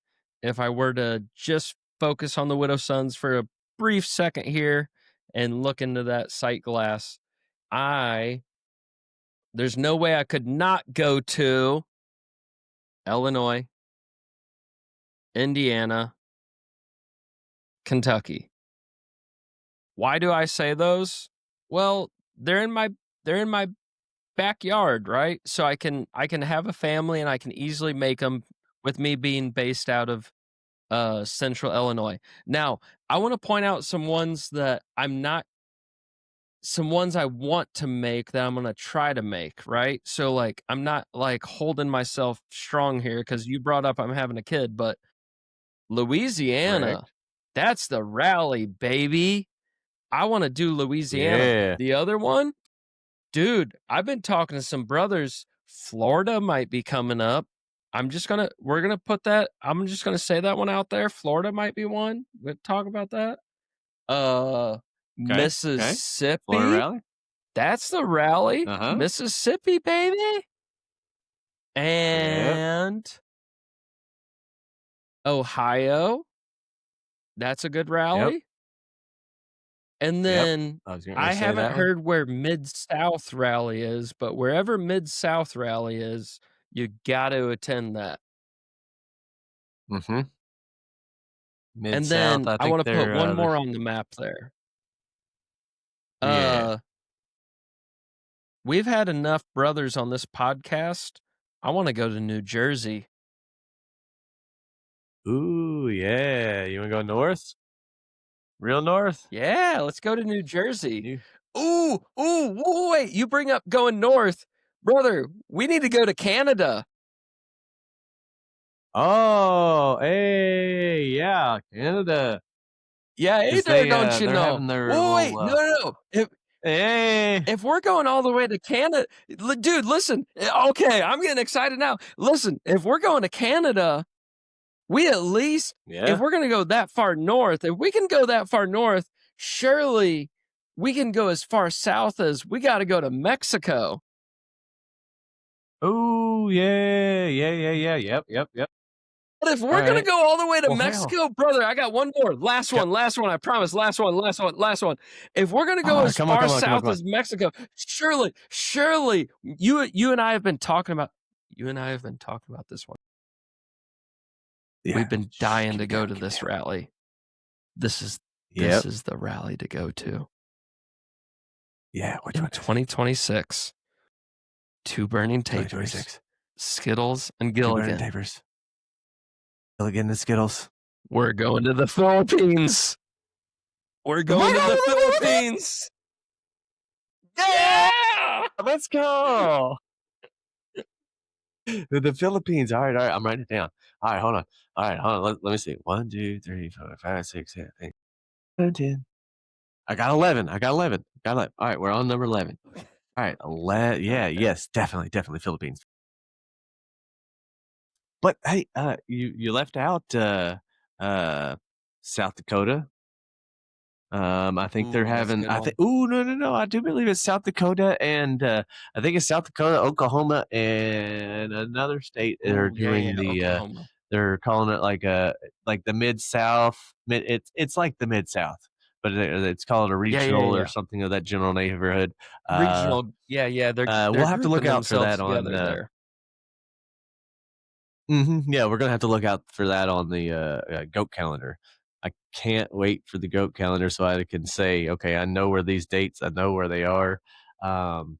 if I were to just focus on the Widow Sons for a brief second here and look into that sight glass, I there's no way I could not go to Illinois, Indiana, Kentucky. Why do I say those? Well, they're in my backyard, right? So I can have a family and I can easily make them with me being based out of central Illinois. Now, I want to point out some ones I want to make that I'm going to try to make, right? So like I'm not like holding myself strong here cuz you brought up I'm having a kid, but Louisiana, Correct. that's the rally, baby. I wanna do Louisiana. Yeah. The other one, dude, I've been talking to some brothers. Florida might be coming up. We're gonna put that I'm just gonna say that one out there. Florida might be one. We'll talk about that. Uh, Okay. Okay. Florida Mississippi, rally? that's the rally. Uh-huh. Mississippi, baby. Yep. And Ohio, that's a good Yep. rally. And Yep. then I was getting ready I to say haven't that one. heard where Mid-South Rally is, but wherever Mid-South Rally is, you gotta attend that. Mhm. And Mid-South, then I I think wanna put one they're more on the map there. yeah. Uh, we've had enough brothers on this podcast. I wanna go to New Jersey. Ooh, yeah. You wanna go north? Real north? Yeah, let's go to New Jersey. You Wait, you bring up going north. Brother, we need to go to Canada. Oh, hey, yeah, Canada. Yeah, hey 'Cause there, don't you they're know? having their Wait, little, no. hey. If we're going all the way to Canada, dude, listen. Okay, I'm getting excited now. Listen, if we're going to Canada, we at least, if Yeah. we're going to go that far north, if we can go that far north, surely we can go as far south as we got to go to Mexico. Ooh, yeah, yep. But if we're going to Alright. go all the way to Well, hell. Mexico, brother, I got one more. Yep. Last one, I promise. Last one. If we're going to go Alright, as come on, far come on, come on, south come on. as Mexico, surely you and I have been talking about this one. Yeah. We've been Shh, dying keep to it go down, to keep it this down. rally. This Yep. is the rally to go to Yeah, which in one is it? 2026. Two burning tapers, 2026. Skittles and 2 burning Gilligan. tapers. Gilligan and Skittles. We're going to the Philippines. We're going to the Philippines. Yeah! Yeah! Let's go! The Philippines. Alright, I'm writing it down. Alright, hold on. Alright, hold on. Let me see. 1, 2, 3, 4, 5, 6, 7, 8, 9, 10. I got 11. Got 11. Alright, we're on number 11. Alright, yeah, yes, definitely Philippines. But hey, you left out uh South Dakota. I think they're Ooh, that's a having good I think one. no. I do believe it's South Dakota and I think it's South Dakota, Oklahoma, and another state that are Ooh, doing the Oklahoma. they're calling it like the Mid-South. It's like the Mid-South, but it's called a regional or Yeah. something of that general neighborhood. Regional. Yeah, they're We'll have to look grouping out for themselves that on together there. yeah, we're gonna have to look out for that on the goat calendar. I can't wait for the goat calendar so I can say, okay, I know where these dates, I know where they are. Um,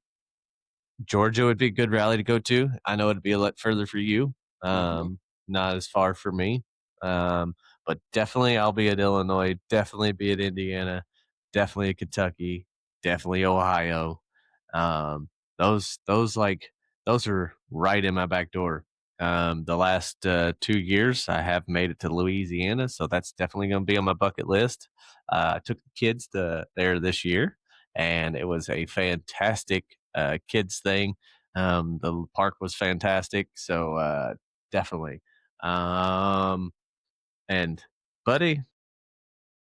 Georgia would be a good rally to go to. I know it'd be a lot further for you, Mhm. not as far for me. But definitely I'll be at Illinois, definitely be at Indiana, definitely at Kentucky, definitely Ohio. those like those are right in my back door. The last 2 years, I have made it to Louisiana, so that's definitely going to be on my bucket list. I took the kids to there this year, and it was a fantastic kids thing. The park was fantastic, so definitely. Um, and buddy,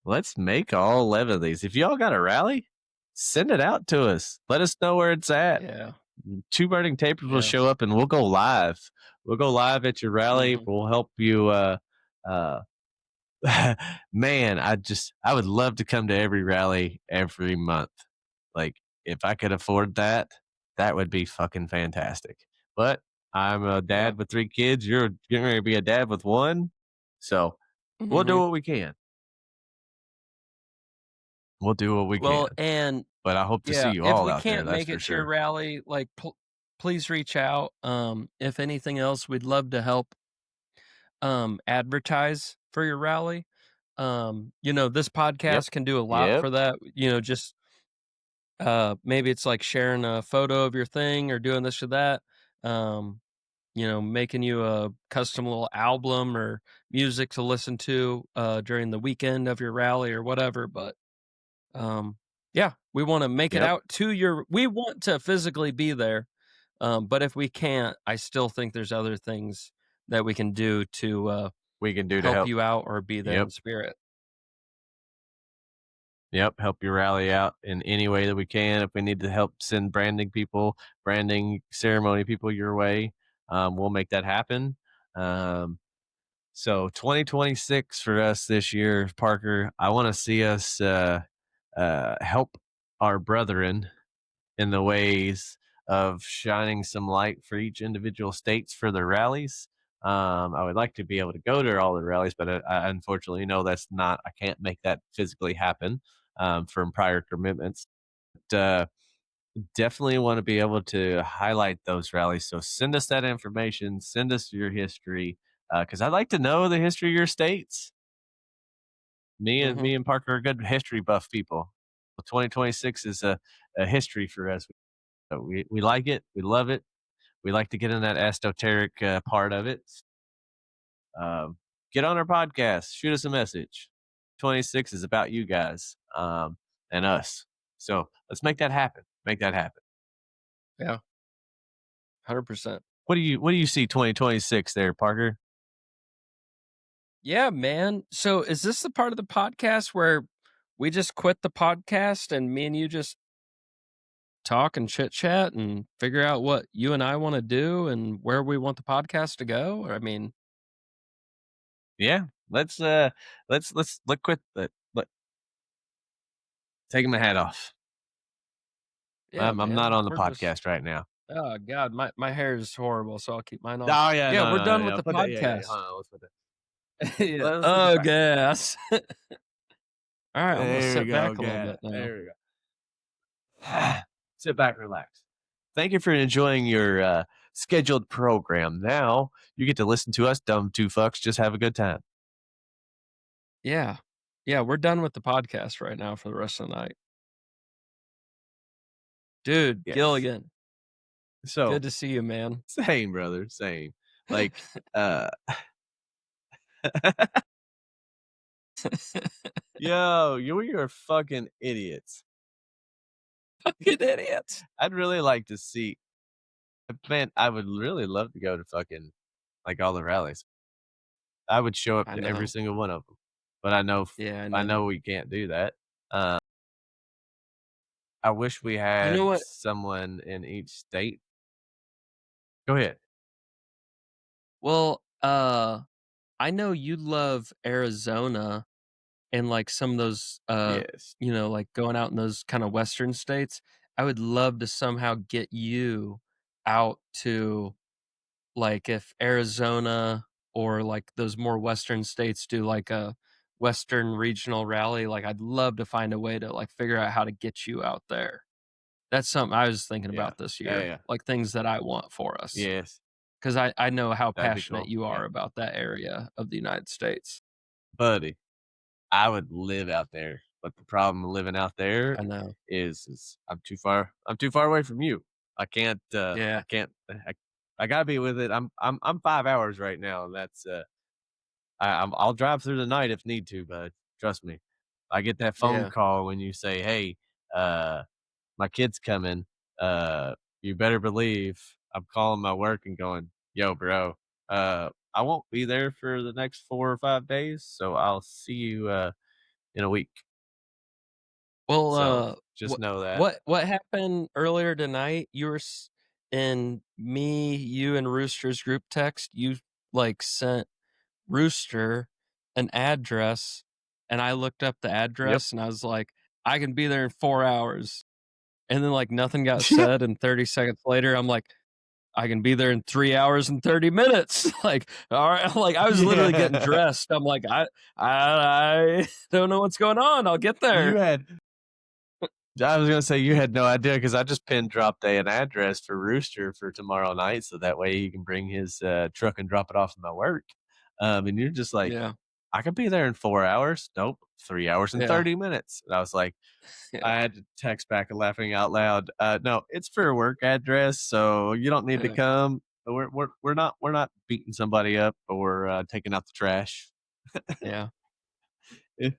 let's make all 11 of these. If y'all got a rally, send it out to us. Let us know where it's at. Yeah. Two Burning Tapers will Yeah. show up and we'll go live. We'll go live at your rally. Mhm. We'll help you. Uh, man, I would love to come to every rally every month. Like, if I could afford that, that would be fucking fantastic. But I'm a Yeah. dad with 3 kids. You're getting ready to be a dad with one. So we'll do Mhm. what we can. We'll do what we Well, can. and But I hope to see yeah, you if all we out there. can't That's make for it to your sure. rally, like, please reach out. If anything else, we'd love to help advertise for your rally. This Yep. podcast can do a lot Yep. for that. Just maybe it's like sharing a photo of your thing or doing this or that. Um, making you a custom little album or music to listen to during the weekend of your rally or whatever. But um, yeah, we want to make it Yep. out to your. We want to physically be there, but if we can't, I still think there's other things that we can do to We can do to help help. you out or be there Yep. in spirit. Yep. Help you rally out in any way that we can. If we need to help send branding people, branding ceremony people your way, we'll make that happen. Um, so 2026 for us this year, Parker, I want to see us help our brethren in the ways of shining some light for each individual states for their rallies. I would like to be able to go to all the rallies, but I unfortunately know that's not. I can't make that physically happen from prior commitments. But, definitely want to be able to highlight those rallies. So send us that information. Send us your history because I'd like to know the history of your states. Me and Hmm. me and Parker are good history buff people. Well, 2026 is a history for us. We like it. We love it. We like to get in that esoteric part of it. Get on our podcast. Shoot us a message. 26 is about you guys and us. So let's make that happen. Make that happen. Yeah, 100%. What do you see 2026 there, Parker? Yeah, man. So is this the part of the podcast where we just quit the podcast and me and you just talk and chit chat and figure out what you and I want to do and where we want the podcast to go? I mean, Yeah, let's let quit let taking my hat off. yeah, I'm not man. on the We're just podcast right now. oh god, my hair is horrible, so I'll keep mine on. Oh yeah, Yeah, no, we're no, done no, with yeah. the Put that, yeah. podcast. Hold on, let's put that. Yeah. Let's get Oh back. gas. All right, I'm gonna There we sit go, back a little God. bit now. There we go. Sit back, and relax. Thank you for enjoying your scheduled program. Now you get to listen to us, dumb two fucks, just have a good time. Yeah. Yeah, we're done with the podcast right now for the rest of the night. Dude, Yes. Gilligan, So good to see you, man. same, brother, same. Like, yo, you are fucking idiots. Fucking idiots. I'd really like to see. Man, I would really love to go to fucking like all the rallies. I would show up I to every know. single one of them, but I know Yeah, I I know. know we can't do that. Uh, I wish we You know had what? someone in each state. Go ahead. Well, I know you love Arizona and like some of those Yes. like going out in those kind of western states. I would love to somehow get you out to like if Arizona or like those more western states do like a western regional rally, like I'd love to find a way to like figure out how to get you out there. That's something I was thinking Yeah. about this Yeah. year, Yeah. like things that I want for us. Yes. 'Cause I know how That'd be passionate cool. you Yeah, are about that area of the United States. buddy. I would live out there, but the problem with living out there I know. is I'm too far. I'm too far away from you. I can't. Yeah. I can't. I gotta be with it. I'm 5 hours right now, and that's. I'll drive through the night if need to, but trust me, I get that phone Yeah. call when you say, "Hey, uh, my kid's coming." You better believe I'm calling my work and going, "Yo, bro, I won't be there for the next 4 or 5 days, so I'll see you in a week." Well, So just know that. what happened earlier tonight? You were in me, you, and Rooster's group text. You like sent Rooster an address, and I looked up the Yep. address, and I was like, I can be there in 4 hours. And then like nothing got said, and 30 seconds later, I'm like, I can be there in 3 hours and 30 minutes. Like, all right, like I was literally getting Yeah. dressed. I'm like, I don't know what's going on. I'll get You there. had I was gonna say you had no idea because I just pin dropped an address for Rooster for tomorrow night, so that way he can bring his truck and drop it off at my work. And you're just like, Yeah, I could be there in 4 hours. Nope, 3 hours and yeah, 30 minutes. And I was like, yeah, I had to text back and laughing out loud. No, it's for a work address, so you don't need to yeah, come. We're not beating somebody up or taking out the trash. yeah. Eh,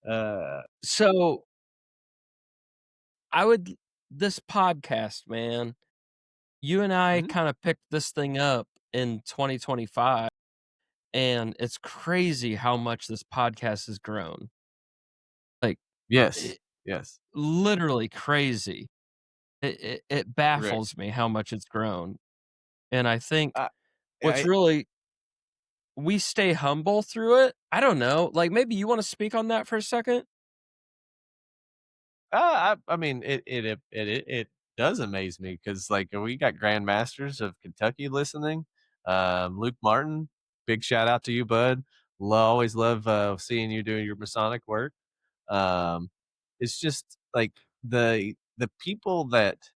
uh, So I would this podcast, man. You and I mhm. kind of picked this thing up in 2025, and it's crazy how much this podcast has grown. Like, Yes, it, yes, literally crazy. It correct. baffles me how much it's grown, and I think I, what's I really we stay humble through it. I don't know. Like maybe you want to speak on that for a second? I mean, it does amaze me because like we got grandmasters of Kentucky listening. Luke Martin, big shout out to you, bud. Always love seeing you doing your Masonic work. Um, it's just like the people that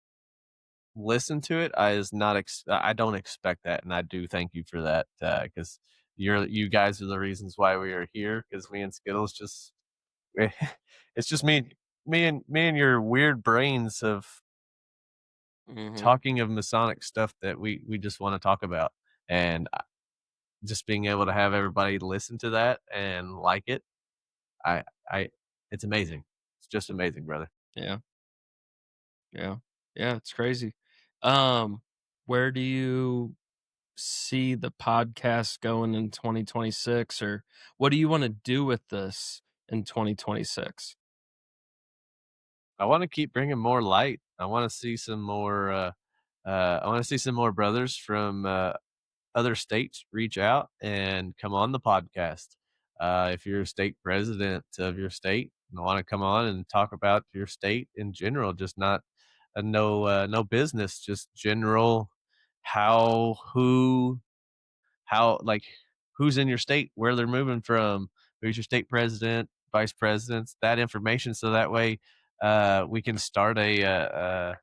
listen to it. I don't expect that, and I do thank you for that because you guys are the reasons why we are here. Because me and Skittles just it's just me and your weird brains of Mhm. talking of Masonic stuff that we just want to talk about, and just being able to have everybody listen to that and like it, I it's amazing. It's just amazing, brother. Yeah. Yeah. Yeah, it's crazy. Um, where do you see the podcast going in 2026, or what do you want to do with this in 2026? I want to keep bringing more light. I want to see some more. I want to see some more brothers from other states reach out and come on the podcast. If you're a state president of your state and want to come on and talk about your state in general, just not no business, just general how who how like who's in your state, where they're moving from, who's your state president, vice presidents, that information, so that way we can start an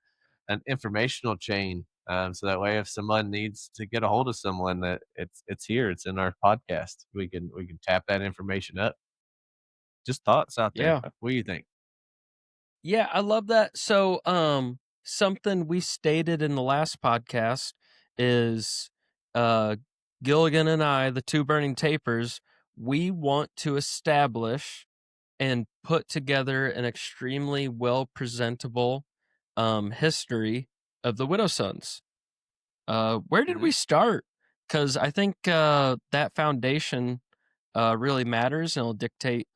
informational chain. So that way, if someone needs to get a hold of someone, that it's here, it's in our podcast. We can tap that information up. Just thoughts out there. Yeah. What do you think? Yeah, I love that. So, something we stated in the last podcast is uh Gilligan and I, the two burning tapers, we want to establish and put together an extremely well presentable history of the Widow Sons. Where did Hmm. we start? Because I think that foundation really matters and will dictate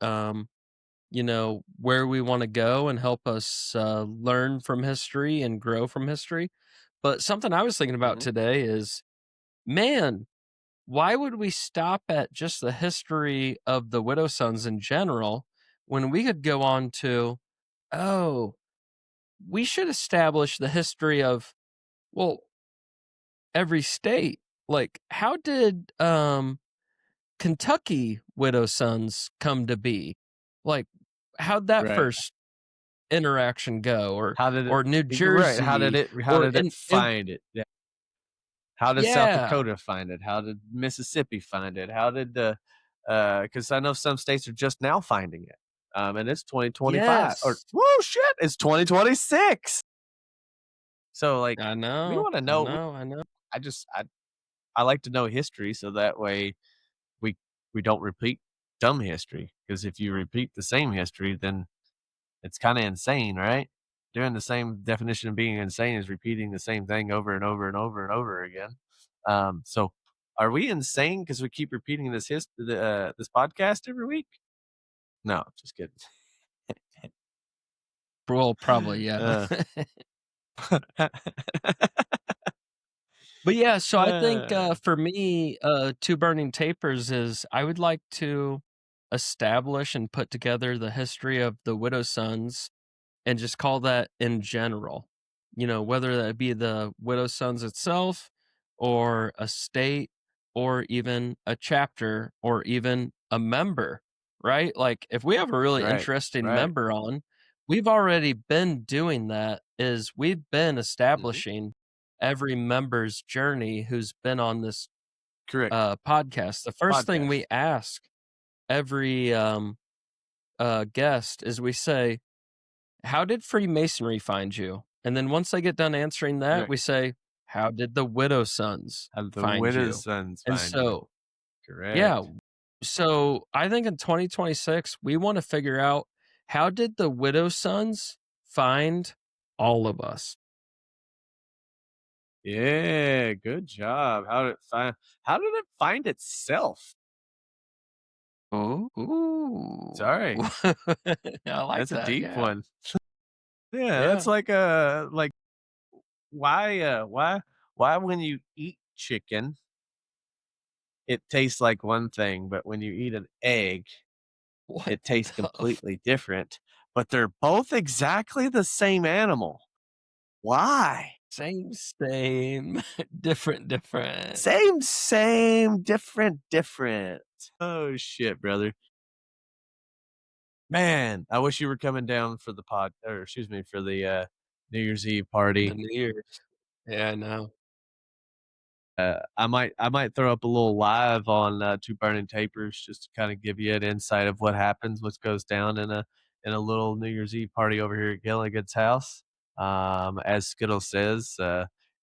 where we want to go and help us learn from history and grow from history. But something I was thinking about Hmm. today is, man, why would we stop at just the history of the Widow Sons in general when we could go on to, oh, we should establish the history of, well, every state. Like, how did Kentucky Widow Sons come to be? Like, how'd that Right. first interaction go? Or How did it? or New Right. How did Jersey, it? How or did it in find it? Yeah. How did South yeah, Dakota find it? How did Mississippi find it? How did because I know some states are just now finding it. And it's 2025 or yes. whoa shit, it's 2026. So, like, I we know, wanna I know know, I know. I just I like to know history so that way we we don't repeat dumb history. Because if you repeat the same history, then it's kinda insane, right? Doing the same definition of being insane is repeating the same thing over and over and over and over again. So are we insane because we keep repeating this podcast every week? No, just kidding. Well, probably, yeah. Uh, But yeah, so I think uh, for me, Two Burning Tapers is I would like to establish and put together the history of the Widow Sons and just call that in general. You know, whether that be the Widow Sons itself or a state or even a chapter or even a member, right? Like if we have a really right, interesting right. member on, we've already been doing that is we've been Mhm. establishing every member's journey who's been on this Correct. podcast. The first thing Podcast. we ask every guest is we say, how did Freemasonry find you? And then once they get done answering that, Correct. we say, how did the Widow Sons How did the find widow's you? sons And find you? so, yeah, Correct. so I think in 2026, we want to figure out how did the Widow Sons find all of us? Yeah, good job. How did it find itself? Ooh. Sorry. I like That's a that. deep Yeah. one. Yeah, Yeah. that's like a like why when you eat chicken, it tastes like one thing, but when you eat an egg, What it tastes the completely different, but they're both exactly the same animal. Why? same, different. Same, different. Oh shit, brother. Man, I wish you were coming down for the or excuse me, for the New Year's Eve The party. New Year's. Yeah, I know. I might throw up a little live on Two Burning Tapers just to kind of give you an insight of what goes down in a little New Year's Eve party over here at Gilligan's house. As Skittle says,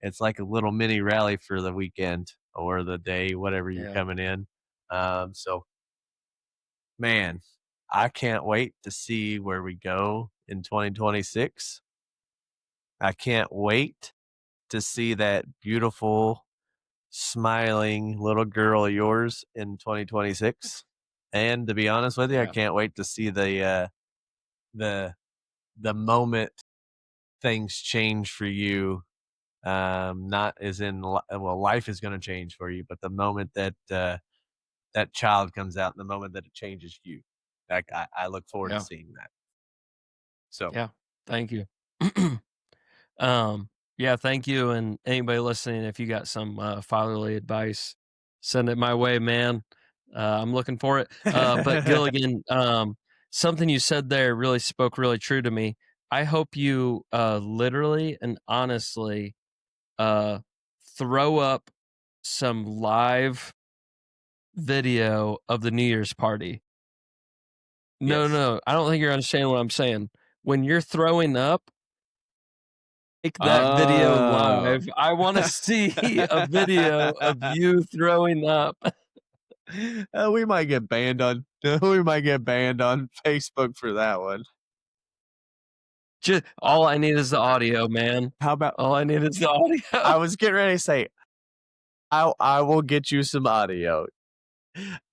it's like a little mini rally for the weekend or the day, whatever you're Yeah. coming in. So man, I can't wait to see where we go in 2026. I can't wait to see that beautiful smiling little girl of yours in 2026. And to be honest with you, I Yeah. can't wait to see the the moment things change for you. Not as in well, life is going to change for you, but the moment that that child comes out, and the moment that it changes you, like I look forward to Yeah. seeing that. So Yeah. Thank you. Um, yeah, thank you. And anybody listening, if you got some fatherly advice, send it my way, man. I'm looking for it. But Gilligan, something you said there really spoke really true to me. I hope you literally and honestly uh, throw up some live video of the New Year's party. No, yes. no, I don't think you're understanding what I'm saying. When you're throwing up, make that video Oh. live. I wanna see a video of you throwing up. We might get banned on we might get banned on Facebook for that one. Just all I need is the audio, man. How about All I need is the I audio. was getting ready to say, I will get you some audio.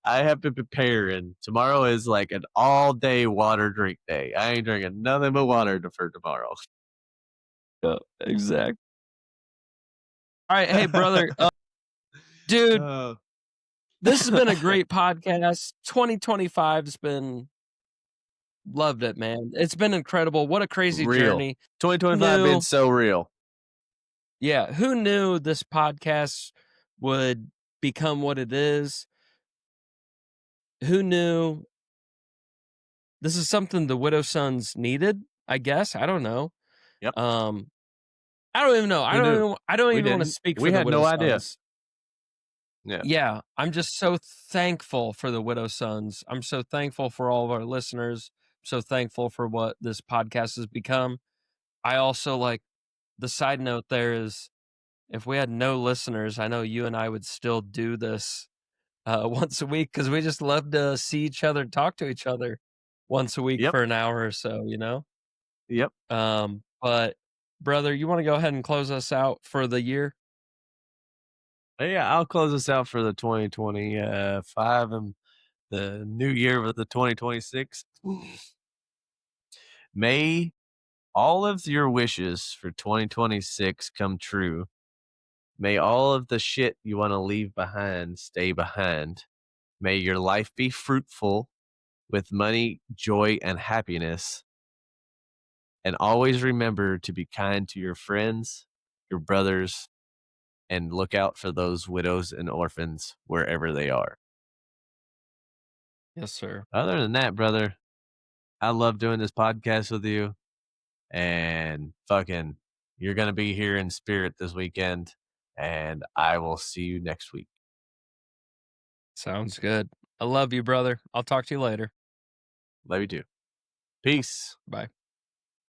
I have been preparing. Tomorrow is like an all day water drink day. I ain't drinking nothing but water for tomorrow. Yeah, exact. Alright, hey, brother, dude, Oh. this has been a great podcast. 2025's been loved it, man. It's been incredible. What a crazy Real. journey. 2025 being Knew so real. Yeah, who knew this podcast would become what it is? Who knew this is something the Widow Sons needed, I guess. I don't know. Yep. Um, I don't even know. Who knew? I don't We even want to didn't. speak for We the had Widow no idea. Sons. Yeah. Yeah, I'm just so thankful for the Widow Sons. I'm so thankful for all of our listeners. I'm so thankful for what this podcast has become. I also like the side note there is, if we had no listeners, I know you and I would still do this once a week because we just love to see each other, talk to each other once a week Yep. for an hour or so, you know? Yep. But brother, you want to go ahead and close us out for the year? Yeah, I'll close us out for the 2025 and the new year with the 2026. May all of your wishes for 2026 come true. May all of the shit you want to leave behind stay behind. May your life be fruitful with money, joy, and happiness. And always remember to be kind to your friends, your brothers, and look out for those widows and orphans wherever they are. Yes, sir. Other than that, brother, I love doing this podcast with you. And fucking, you're going to be here in spirit this weekend. And I will see you next week. Sounds good. I love you, brother. I'll talk to you later. Love you too. Peace. Bye.